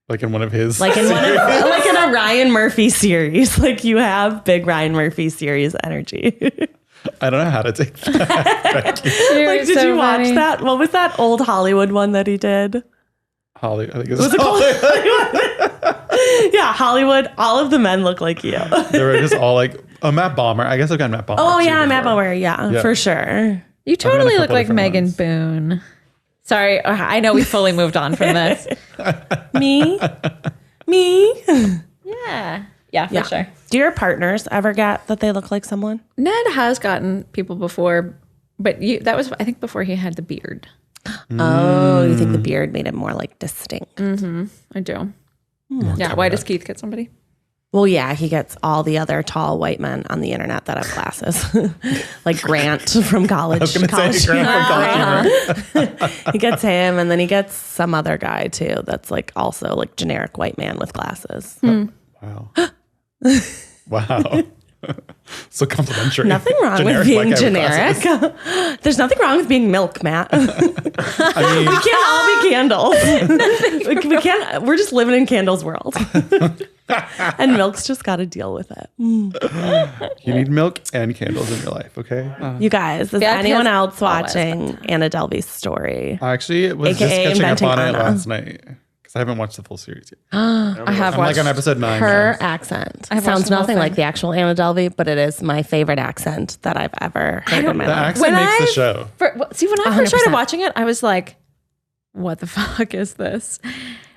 B: Like in one of his.
A: Like in like in a Ryan Murphy series. Like you have big Ryan Murphy series energy.
B: I don't know how to take that.
A: Like, did you watch that? What was that old Hollywood one that he did?
B: Holly, I think it's
A: Was it called Hollywood? Yeah, Hollywood. All of the men look like you.
B: They were just all like, oh, Matt Balmer. I guess I've got Matt Balmer.
A: Oh
B: too
A: yeah, Matt
B: before.
A: Bower. Yeah,
B: Yeah.
A: for sure.
C: You totally
B: a
C: look
B: couple
C: like
B: different
C: Megan
B: ones.
C: Boone. Sorry, I know we fully moved on from this.
A: Me?
C: Yeah, for sure.
A: Do your partners ever get that they look like someone?
C: Ned has gotten people before, but that was, I think, before he had the beard.
A: Oh, you think the beard made it more like distinct?
C: I do. Yeah, why does Keith get somebody?
A: Well, yeah, he gets all the other tall white men on the internet that have glasses, like Grant from college.
B: I was going to say Grant from college.
A: He gets him, and then he gets some other guy too. That's like also like generic white man with glasses.
B: Wow. Wow. So complimentary.
A: Nothing wrong with being generic. There's nothing wrong with being milk, Matt.
B: I mean,
A: We can't all be candles. we can't. We're just living in candles world, and milk's just got to deal with it.
B: you need milk and candles in your life, okay?
A: You guys, is
C: Yeah,
A: anyone
C: because
A: else
C: always
A: watching Anna Delvey's story?
B: I actually was
A: AKA
B: just catching up
A: inventing
B: on it
A: Anna.
B: last night because I haven't watched the full series yet.
C: I have
B: I'm
C: watched
B: like on episode 9.
A: Her
B: now.
A: accent
C: I've watched
A: sounds
C: the whole
A: nothing
C: thing.
A: like the actual Anna Delvey, but it is my favorite accent that I've ever heard in my
B: The
A: life.
B: accent makes the show.
C: See, when I first started
A: 100%.
C: watching it, I was like, what the fuck is this?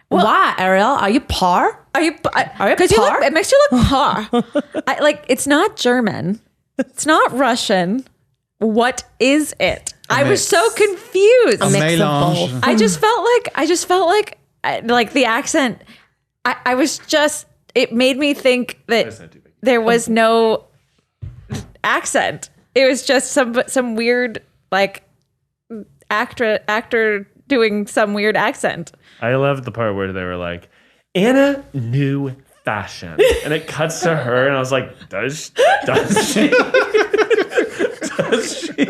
A: Why, Ariel? Are you par?
C: Are you?
A: Are you
C: Because
A: par?
C: it makes you look par. It's not German. It's not Russian. What is it? I was so confused.
B: A
A: mix of
B: mélange.
A: both.
C: I just felt like the accent. I was just. It made me think that there was no accent. It was just some weird like actor doing some weird accent.
D: I loved the part where they were like, Anna knew fashion. And it cuts to her, and I was like, does she? Does she?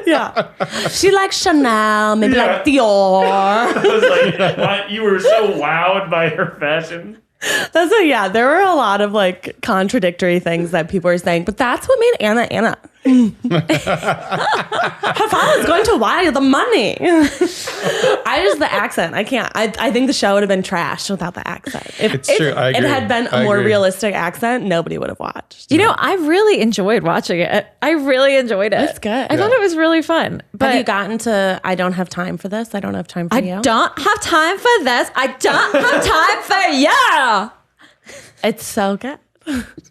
A: Yeah. She likes Chanel, maybe like Dior.
D: I was like, what? You were so wowed by her fashion?
A: That's what, yeah, there were a lot of like contradictory things that people were saying, but that's what made Anna Anna. Her father's going to wire the money. The accent. I can't. I think the show would have been trashed without the accent. If
B: It's true. I
A: it
B: agree.
A: had been
B: I
A: a more
B: agree.
A: realistic accent, nobody would have watched.
C: You know, I really enjoyed watching it. I really enjoyed it.
A: That's good.
C: I thought it was really fun. But
A: Have you gotten to I don't have time for this? I don't have time for you?
C: I don't have time for this. I don't have time for you.
A: It's so good.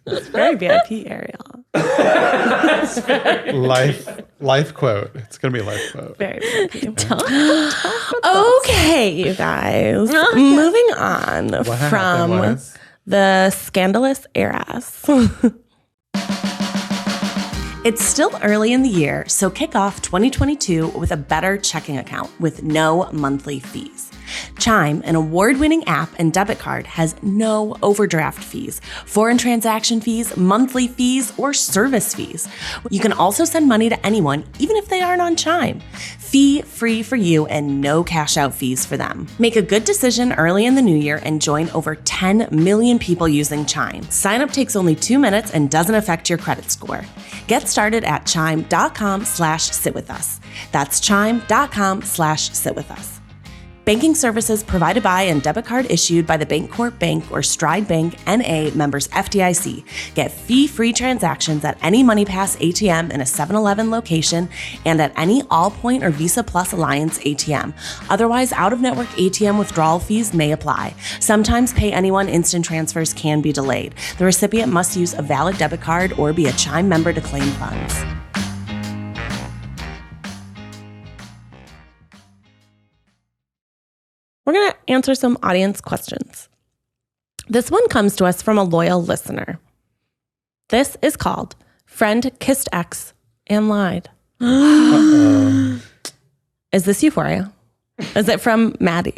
A: It's very VIP, Ariel.
B: Life quote. It's gonna be a life quote.
A: Very VIP. Okay, you guys. Moving on
B: What happened
A: from
B: was
A: the scandalous heiress. It's still early in the year, so kick off 2022 with a better checking account with no monthly fees. Chime, an award-winning app and debit card, has no overdraft fees, foreign transaction fees, monthly fees, or service fees. You can also send money to anyone, even if they aren't on Chime. Fee-free for you and no cash-out fees for them. Make a good decision early in the new year and join over 10 million people using Chime. Sign up takes only 2 minutes and doesn't affect your credit score. Get started at chime.com/sitwithus. That's chime.com/sitwithus. Banking services provided by and debit card issued by the Bancorp Bank or Stride Bank N.A. members FDIC. Get fee-free transactions at any MoneyPass ATM in a 7-Eleven location and at any Allpoint or Visa Plus Alliance ATM. Otherwise, out-of-network ATM withdrawal fees may apply. Sometimes Pay Anyone instant transfers can be delayed. The recipient must use a valid debit card or be a Chime member to claim funds. We're going to answer some audience questions. This one comes to us from a loyal listener. This is called Friend Kissed Ex and Lied. Is this Euphoria? Is it from Maddie?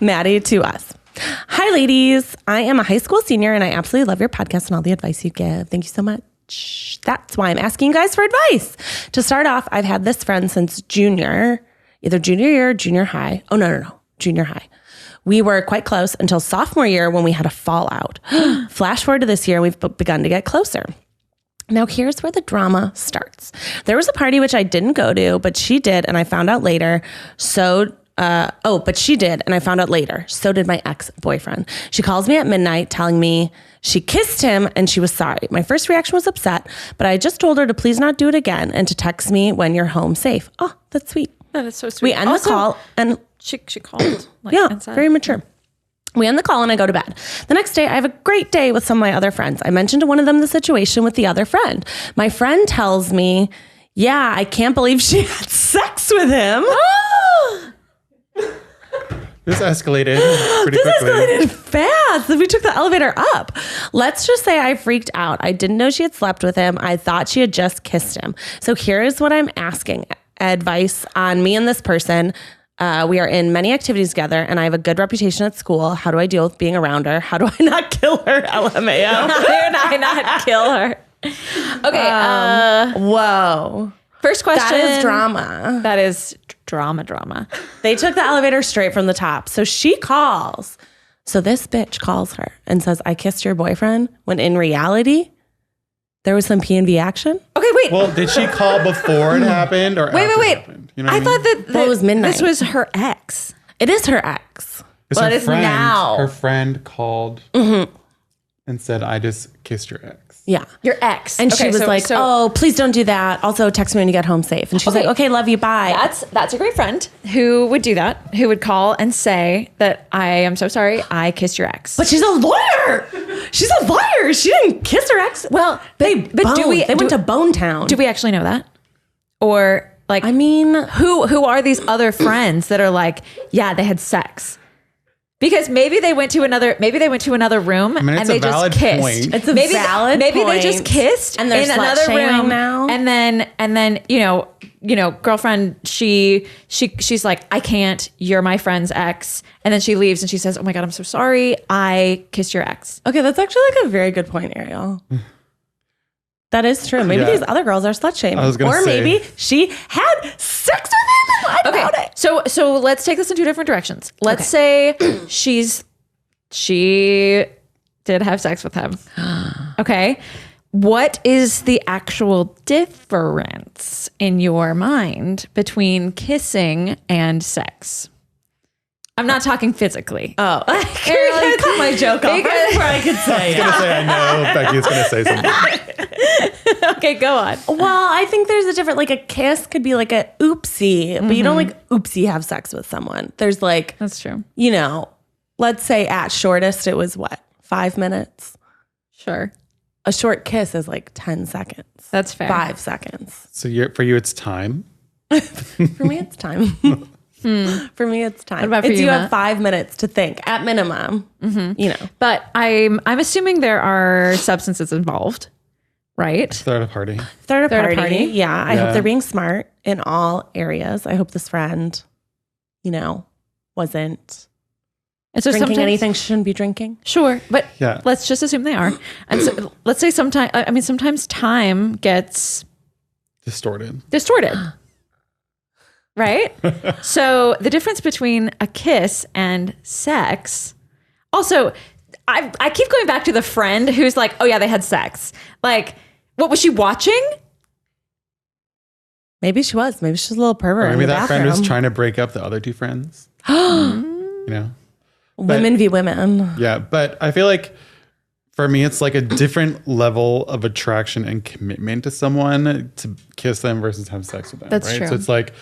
A: Maddie to us. Hi, ladies. I am a high school senior and I absolutely love your podcast and all the advice you give. Thank you so much. That's why I'm asking you guys for advice. To start off, I've had this friend since either junior year or junior high. Oh, no. Junior high. We were quite close until sophomore year when we had a fallout. Flash forward to this year, we've begun to get closer. Now, here's where the drama starts. There was a party which I didn't go to, but she did, and I found out later. But she did, and I found out later. So did my ex-boyfriend. She calls me at midnight telling me she kissed him and she was sorry. My first reaction was upset, but I just told her to please not do it again and to text me when you're home safe. Oh, that's sweet.
C: That is so sweet.
A: We end the call and
C: she called. Like,
A: yeah,
C: and said,
A: very mature. We end the call and I go to bed. The next day, I have a great day with some of my other friends. I mentioned to one of them the situation with the other friend. My friend tells me, yeah, I can't believe she had sex with him.
B: This escalated pretty quickly.
A: This escalated fast. We took the elevator up. Let's just say I freaked out. I didn't know she had slept with him. I thought she had just kissed him. So here's what I'm asking. Advice on me and this person. We are in many activities together and I have a good reputation at school. How do I deal with being around her? How do I not kill her? LMAO.
C: How do I not kill her? Okay.
A: Whoa.
C: First question.
A: That is drama.
C: That is drama.
A: They took the elevator straight from the top. So she calls. So this bitch calls her and says, I kissed your boyfriend, when in reality, there was some P&V action.
C: Okay, wait.
B: Well, did she call before it happened or after it happened? You know
C: I
B: what
C: thought that
A: Well, it was midnight.
C: this was her ex.
A: It is her ex.
B: It's
C: Well,
B: her
C: it is
B: friend,
C: now.
B: Her friend called and said, I just kissed your ex.
A: Yeah.
C: Your ex.
A: And she
C: Okay,
A: was like, oh, please don't do that. Also, text me when you get home safe. And she's
C: Okay.
A: like, okay, love you, bye.
C: That's a great friend who would do that, who would call and say that I am so sorry, I kissed your ex.
A: But she's a lawyer. She's a lawyer. She didn't kiss her ex.
C: Well,
A: They went to Bone Town.
C: do we actually know that? Or like,
A: I mean,
C: who are these other friends that are like, yeah, they had sex? Because maybe they went to another room
B: mean, it's
C: and
B: a
C: they just
B: valid
C: kissed.
B: point.
A: It's a
C: maybe
A: valid
C: maybe
A: point.
C: they just kissed
A: And they're
C: in
A: slut
C: another
A: shaming
C: room
A: now.
C: and then you know girlfriend she's like, I can't, you're my friend's ex, and then she leaves and she says, oh my god, I'm so sorry, I kissed your ex.
A: okay, that's actually like a very good point, Ariel. That is true. Maybe
B: Yeah.
A: these other girls are slut shaming.
B: I was gonna
A: Or
B: say.
A: maybe she had sex with him and lied about
C: Okay,
A: it.
C: so let's take this in two different directions. Let's say she did have sex with him. Okay. What is the actual difference in your mind between kissing and sex? I'm not talking physically.
A: Oh, Ariel, you cut my joke off right before I could say it.
B: I was going to say, I know Becky's going to say something.
C: Okay, go on.
A: Well, I think there's a different, like a kiss could be like a oopsie, but you don't like oopsie have sex with someone. There's like,
C: That's true.
A: you know, let's say at shortest it was what, 5 minutes?
C: Sure.
A: A short kiss is like 10 seconds.
C: That's fair.
A: 5 seconds.
B: So for you, it's time.
A: For me, it's time. For me, it's time.
C: What about for
A: it's
C: you,
A: you
C: Matt?
A: have 5 minutes to think at minimum. You know,
C: But I'm assuming there are substances involved, right?
B: Third party.
A: third
C: Third
A: party.
C: party?
A: Yeah, I
B: Yeah.
A: hope they're being smart in all areas. I hope this friend, you know, wasn't
C: And so
A: drinking
C: sometimes-
A: anything she shouldn't be drinking.
C: Sure, but
B: Yeah.
C: let's just assume they are. And so let's say sometimes time gets
B: Distorted.
C: distorted. Right? So the difference between a kiss and sex. Also, I keep going back to the friend who's like, oh yeah, they had sex. Like, what was she watching?
A: Maybe she was. Maybe she's a little pervert.
B: Or maybe
A: in the
B: that friend was
A: bathroom.
B: trying to break up the other two friends. You know?
A: Women v. women.
B: Yeah. But I feel like for me, it's like a different level of attraction and commitment to someone to kiss them versus have sex with them.
C: That's
B: right?
C: true.
B: So it's like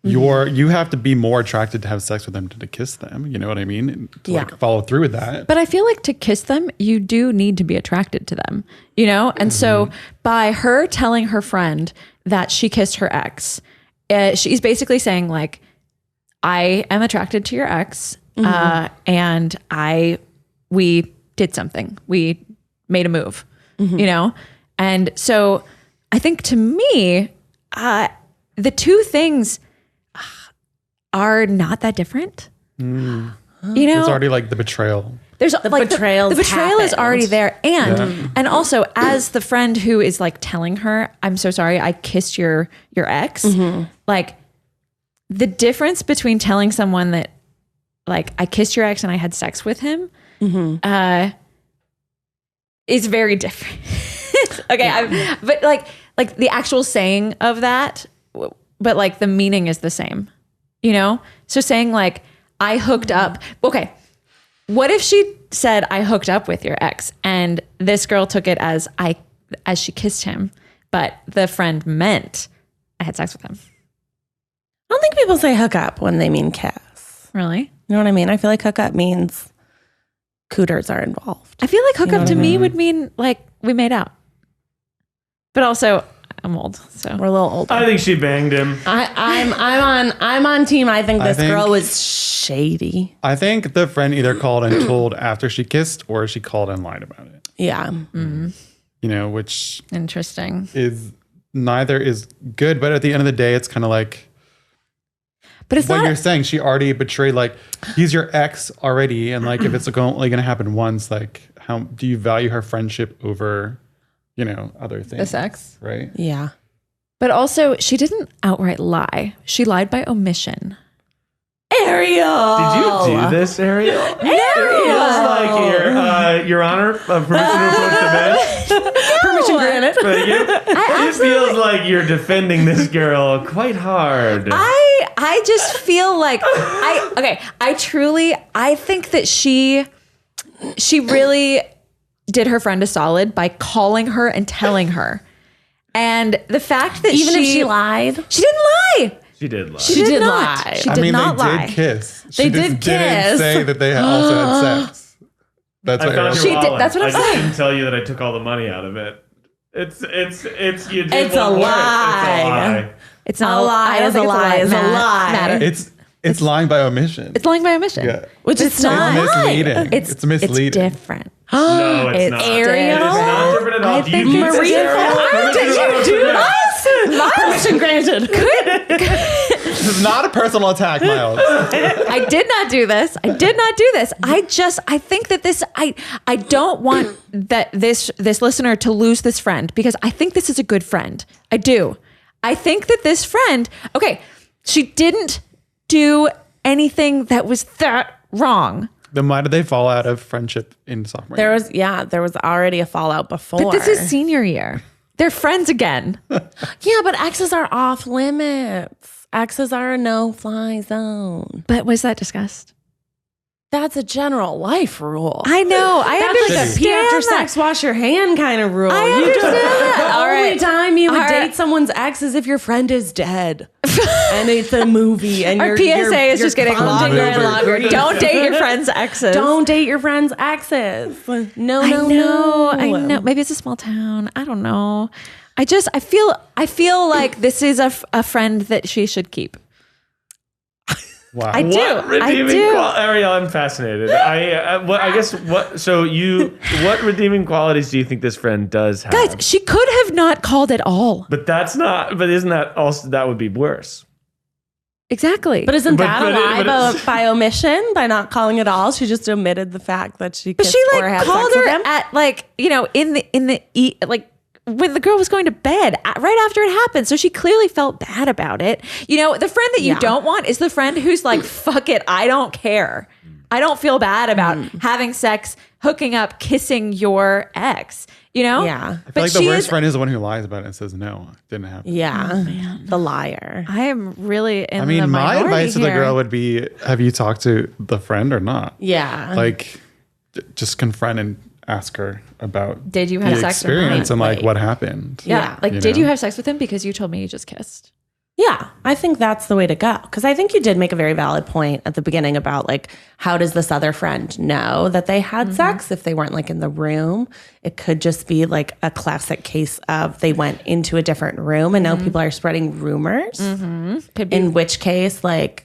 B: you have to be more attracted to have sex with them than to kiss them. You know what I mean? And to
A: Yeah.
B: like follow through with that.
C: But I feel like to kiss them, you do need to be attracted to them, you know? And so by her telling her friend that she kissed her ex, she's basically saying like, I am attracted to your ex, and we did something. We made a move, you know? And so I think to me, the two things are not that different. You know,
B: It's already like the betrayal.
C: there's like
A: betrayal's
C: the betrayal is
A: happened.
C: already there, and also as the friend who is like telling her, I'm so sorry, I kissed your ex. Like the difference between telling someone that like I kissed your ex and I had sex with him is very different. Okay, but like the actual saying of that, but like the meaning is the same, you know? So saying like I hooked up. Okay, what if she said I hooked up with your ex and this girl took it as she kissed him, but the friend meant I had sex with him?
A: I don't think people say hook up when they mean kiss.
C: Really?
A: You know what I mean? I feel like hook up means cooters are involved.
C: I feel like hook
A: You know
C: up
A: what
C: to
A: I
C: me
A: mean?
C: would mean like we made out. But also, I'm old, so.
A: We're a little older.
D: I think she banged him.
A: I'm on team. I think this
B: think-
A: girl was shady.
B: I think the friend either called and told after she kissed, or she called and lied about it.
A: Yeah.
B: You know, which
C: Interesting.
B: is neither is good, but at the end of the day, it's kind of like
C: But it's
B: what
C: not.
B: you're saying. She already betrayed. Like, he's your ex already, and like if it's only going to happen once, like how do you value her friendship over, you know, other things?
C: The sex.
B: right?
A: Yeah.
C: But also, she didn't outright lie. She lied by omission.
A: Ariel.
D: Did you do this, Ariel?
A: Ariel.
D: Like your honor, permission to approach the bench.
A: Permission granted.
D: But it feels like you're defending this girl quite hard.
C: I just feel like I think that she really did her friend a solid by calling her and telling her. And the fact that
A: Even if she lied.
C: she didn't lie.
D: She did lie.
C: She did not.
A: lie.
C: She
B: I
C: did
B: mean,
C: not
B: they
C: lie.
B: did kiss.
A: They
B: She
A: did
B: just
A: kiss.
B: didn't say that they also had sex. That's
D: I
B: what
D: found
B: Ariel
D: your
C: She did-
D: wallet.
C: that's what I'm
D: I just
C: saying.
D: didn't tell you that I took all the money out of it. It's you did
A: It's a
D: one word.
A: lie.
C: It's not
A: A lie
C: I don't
A: is
C: think
A: a
C: it's
A: lie is a lie.
C: Matter.
B: It's lying by omission.
C: It's lying by omission.
B: Yeah.
A: Which is
B: It's
A: not.
B: misleading. It's misleading.
C: It's different.
D: No, it's not.
A: Ariel?
D: It's not different at all.
C: I
D: Do
C: think
D: you think
A: Marie,
D: this, Ariel?
A: how did you do this? Permission granted.
B: This is not a personal attack, Miles.
C: I did not do this. I did not do this. I think that this, I don't want that this listener to lose this friend because I think this is a good friend. I do. I think that this friend, okay, she didn't do anything that was that wrong.
B: Then why did they fall out of friendship in sophomore
A: There
B: year?
A: was already a fallout before.
C: But this is senior year. They're friends again.
A: Yeah, but exes are off limits. Exes are a no-fly zone.
C: But was that discussed?
A: That's a general life rule.
C: I know. I
A: That's like a
C: understand
A: pee after
C: that.
A: sex, wash your hand kind of rule.
C: I understand that.
A: The
C: All
A: only
C: right.
A: time you would
C: All
A: date
C: right.
A: someone's ex is if your friend is dead. And it's a movie. And
C: Our PSA is just getting longer and longer.
B: Movie.
C: Don't date your friends' exes.
A: Don't date your friend's exes. No,
C: I
A: no,
C: know.
A: no.
C: I know. Maybe it's a small town. I don't know. I feel like this is a friend that she should keep.
B: Wow.
C: I do.
D: What redeeming
C: I do.
D: Ariel, I'm fascinated. I guess what redeeming qualities do you think this friend does have?
C: Guys, she could have not called at all.
D: But isn't that also, that would be worse?
C: Exactly.
A: But isn't
D: But-
A: that
D: but
A: a lie
D: it's-
A: by omission, by not calling it all? She just omitted the fact that she
C: But
A: kissed
C: she
A: or had
C: called
A: sex with
C: her
A: him.
C: at when the girl was going to bed right after it happened. So she clearly felt bad about it. You know, the friend that you
A: Yeah.
C: don't want is the friend who's like, fuck it, I don't care. I don't feel bad about having sex, hooking up, kissing your ex. You know?
A: Yeah.
B: I feel like the worst friend is the one who lies about it and says, no, it didn't happen.
A: Yeah. The liar.
C: I am really in
B: I mean,
C: the
B: my
C: minority
B: advice to the
C: here.
B: girl would be, have you talked to the friend or not?
A: Yeah.
B: Like, just confront and ask her about
C: Did you
B: the
C: have sex or not?
B: experience and like
A: Right.
B: what happened.
C: Yeah. Like,
B: You
C: did
B: know?
C: you have sex with him? Because you told me you just kissed.
A: Yeah, I think that's the way to go. Because I think you did make a very valid point at the beginning about like, how does this other friend know that they had sex if they weren't like in the room? It could just be like a classic case of they went into a different room and now people are spreading rumors.
C: Could be.
A: In which case, like,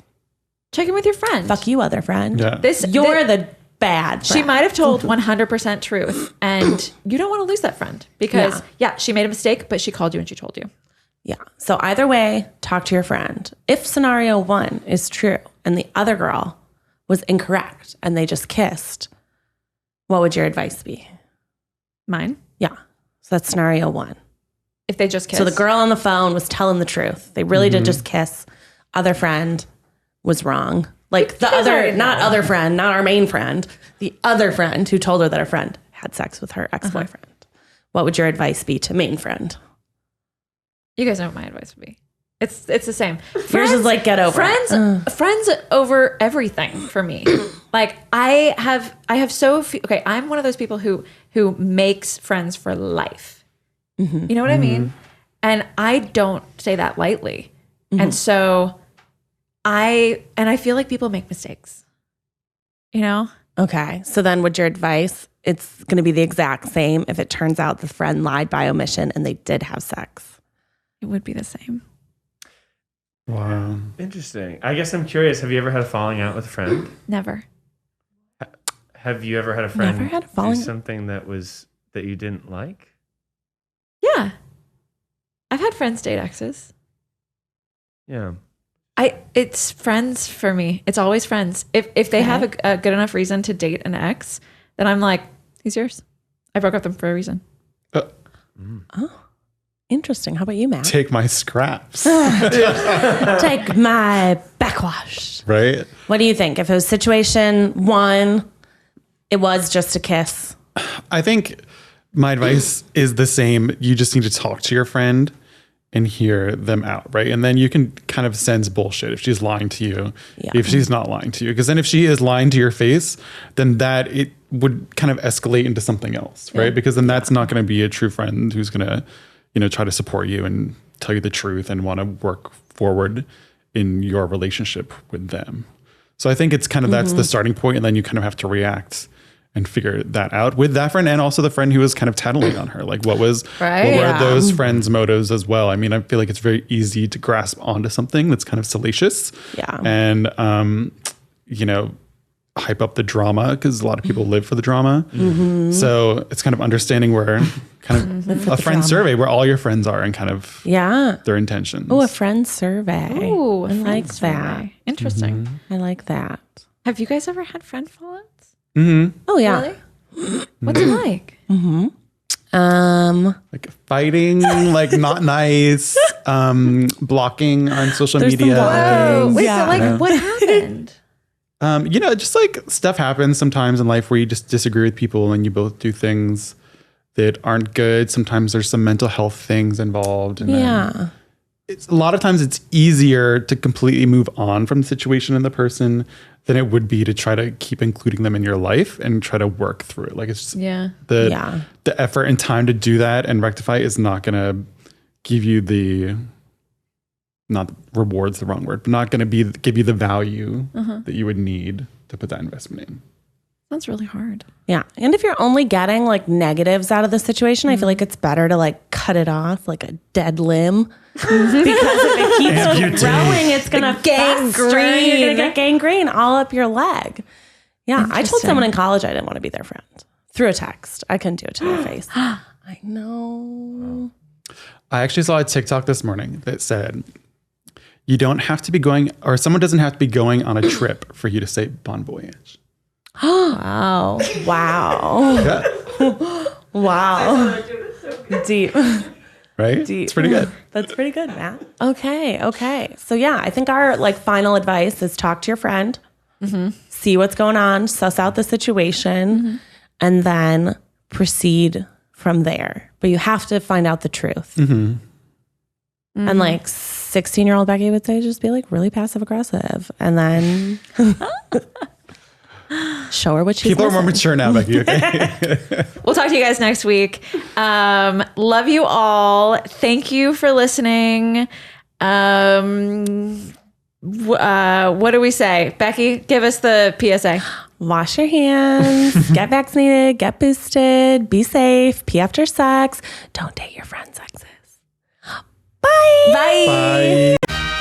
C: Check in with your friend.
A: fuck you, other friend.
B: Yeah.
A: You're the bad
C: She
A: friend.
C: might have told 100% truth, and you don't want to lose that friend because, yeah, she made a mistake, but she called you and she told you.
A: Yeah. So either way, talk to your friend. If scenario one is true and the other girl was incorrect and they just kissed, what would your advice be?
C: Mine,
A: Yeah. So that's scenario one.
C: if they just kissed.
A: So the girl on the phone was telling the truth. They really did just kiss. Other friend was wrong. Like the
C: guys
A: other,
C: already
A: not other friend, not our main friend, the other friend who told her that her friend had sex with her ex-boyfriend. What would your advice be to main friend?
C: You guys know what my advice would be. It's the same.
A: Yours is like, get over it.
C: Friends over everything for me. Like I have so few. Okay, I'm one of those people who makes friends for life. You know what I mean? And I don't say that lightly. And so I feel like people make mistakes, you know?
A: Okay. So then would your advice, it's going to be the exact same if it turns out the friend lied by omission and they did have sex?
C: It would be the same.
B: Wow.
D: Interesting. I guess I'm curious. Have you ever had a falling out with a friend?
C: Never.
D: Have you ever had a friend
A: Never had a
D: do
A: falling-
D: something that you didn't like?
C: Yeah. I've had friends date exes.
D: Yeah.
C: It's friends for me. It's always friends. If they have a good enough reason to date an ex, then I'm like, he's yours. I broke up with them for a reason.
A: Oh, interesting. How about you, Matt?
B: Take my scraps.
A: Take my backwash.
B: Right?
A: What do you think? If it was situation one, it was just a kiss.
B: I think my advice is the same. You just need to talk to your friend and hear them out, right? And then you can kind of sense bullshit if she's lying to you, if she's not lying to you. Because then if she is lying to your face, then it would kind of escalate into something else, right? Because then that's not going to be a true friend who's going to, try to support you and tell you the truth and want to work forward in your relationship with them. So I think it's kind of that's the starting point, and then you kind of have to react and figure that out with that friend and also the friend who was kind of tattling on her. Like what were those friends' motives as well? I mean, I feel like it's very easy to grasp onto something that's kind of salacious and, hype up the drama because a lot of people live for the drama. So it's kind of understanding where kind of a friend survey where all your friends are and kind of their intentions.
A: Oh, a friend survey.
C: Oh,
A: I like that.
C: Interesting.
A: I like that.
C: Have you guys ever had friend fallouts?
A: Oh yeah.
C: Really? What's it like?
B: Like fighting, like not nice, blocking on social media.
C: Oh, wait,
A: Yeah.
C: so like what happened?
B: Just like stuff happens sometimes in life where you just disagree with people and you both do things that aren't good. Sometimes there's some mental health things involved. And then it's a lot of times it's easier to completely move on from the situation and the person than it would be to try to keep including them in your life and try to work through it. Like it's just the effort and time to do that and rectify is not going to give you not reward's the wrong word, but not going to give you the value that you would need to put that investment in.
C: Sounds really hard.
A: Yeah. And if you're only getting like negatives out of the situation, I feel like it's better to like cut it off like a dead limb. Because if it keeps growing, it's going to gangrene. You're going to get gangrene all up your leg. Yeah. I told someone in college I didn't want to be their friend through a text. I couldn't do it to their face. I know.
B: I actually saw a TikTok this morning that said, you don't have to be going, or someone doesn't have to be going on a trip for you to say bon voyage.
A: Wow. Wow. Deep.
B: Right?
A: Deep.
B: It's pretty good.
A: That's pretty good, Matt. Okay. So yeah, I think our like final advice is talk to your friend, see what's going on, suss out the situation, and then proceed from there. But you have to find out the truth. And like 16-year-old Becky would say, just be like really passive aggressive, and then show her what she's
B: People are more
A: missing.
B: mature now, Becky. Okay.
C: We'll talk to you guys next week. Love you all. Thank you for listening. What do we say? Becky, give us the PSA.
A: Wash your hands, get vaccinated, get boosted, be safe, pee after sex. Don't date your friend's exes. Bye.
C: Bye.
B: Bye.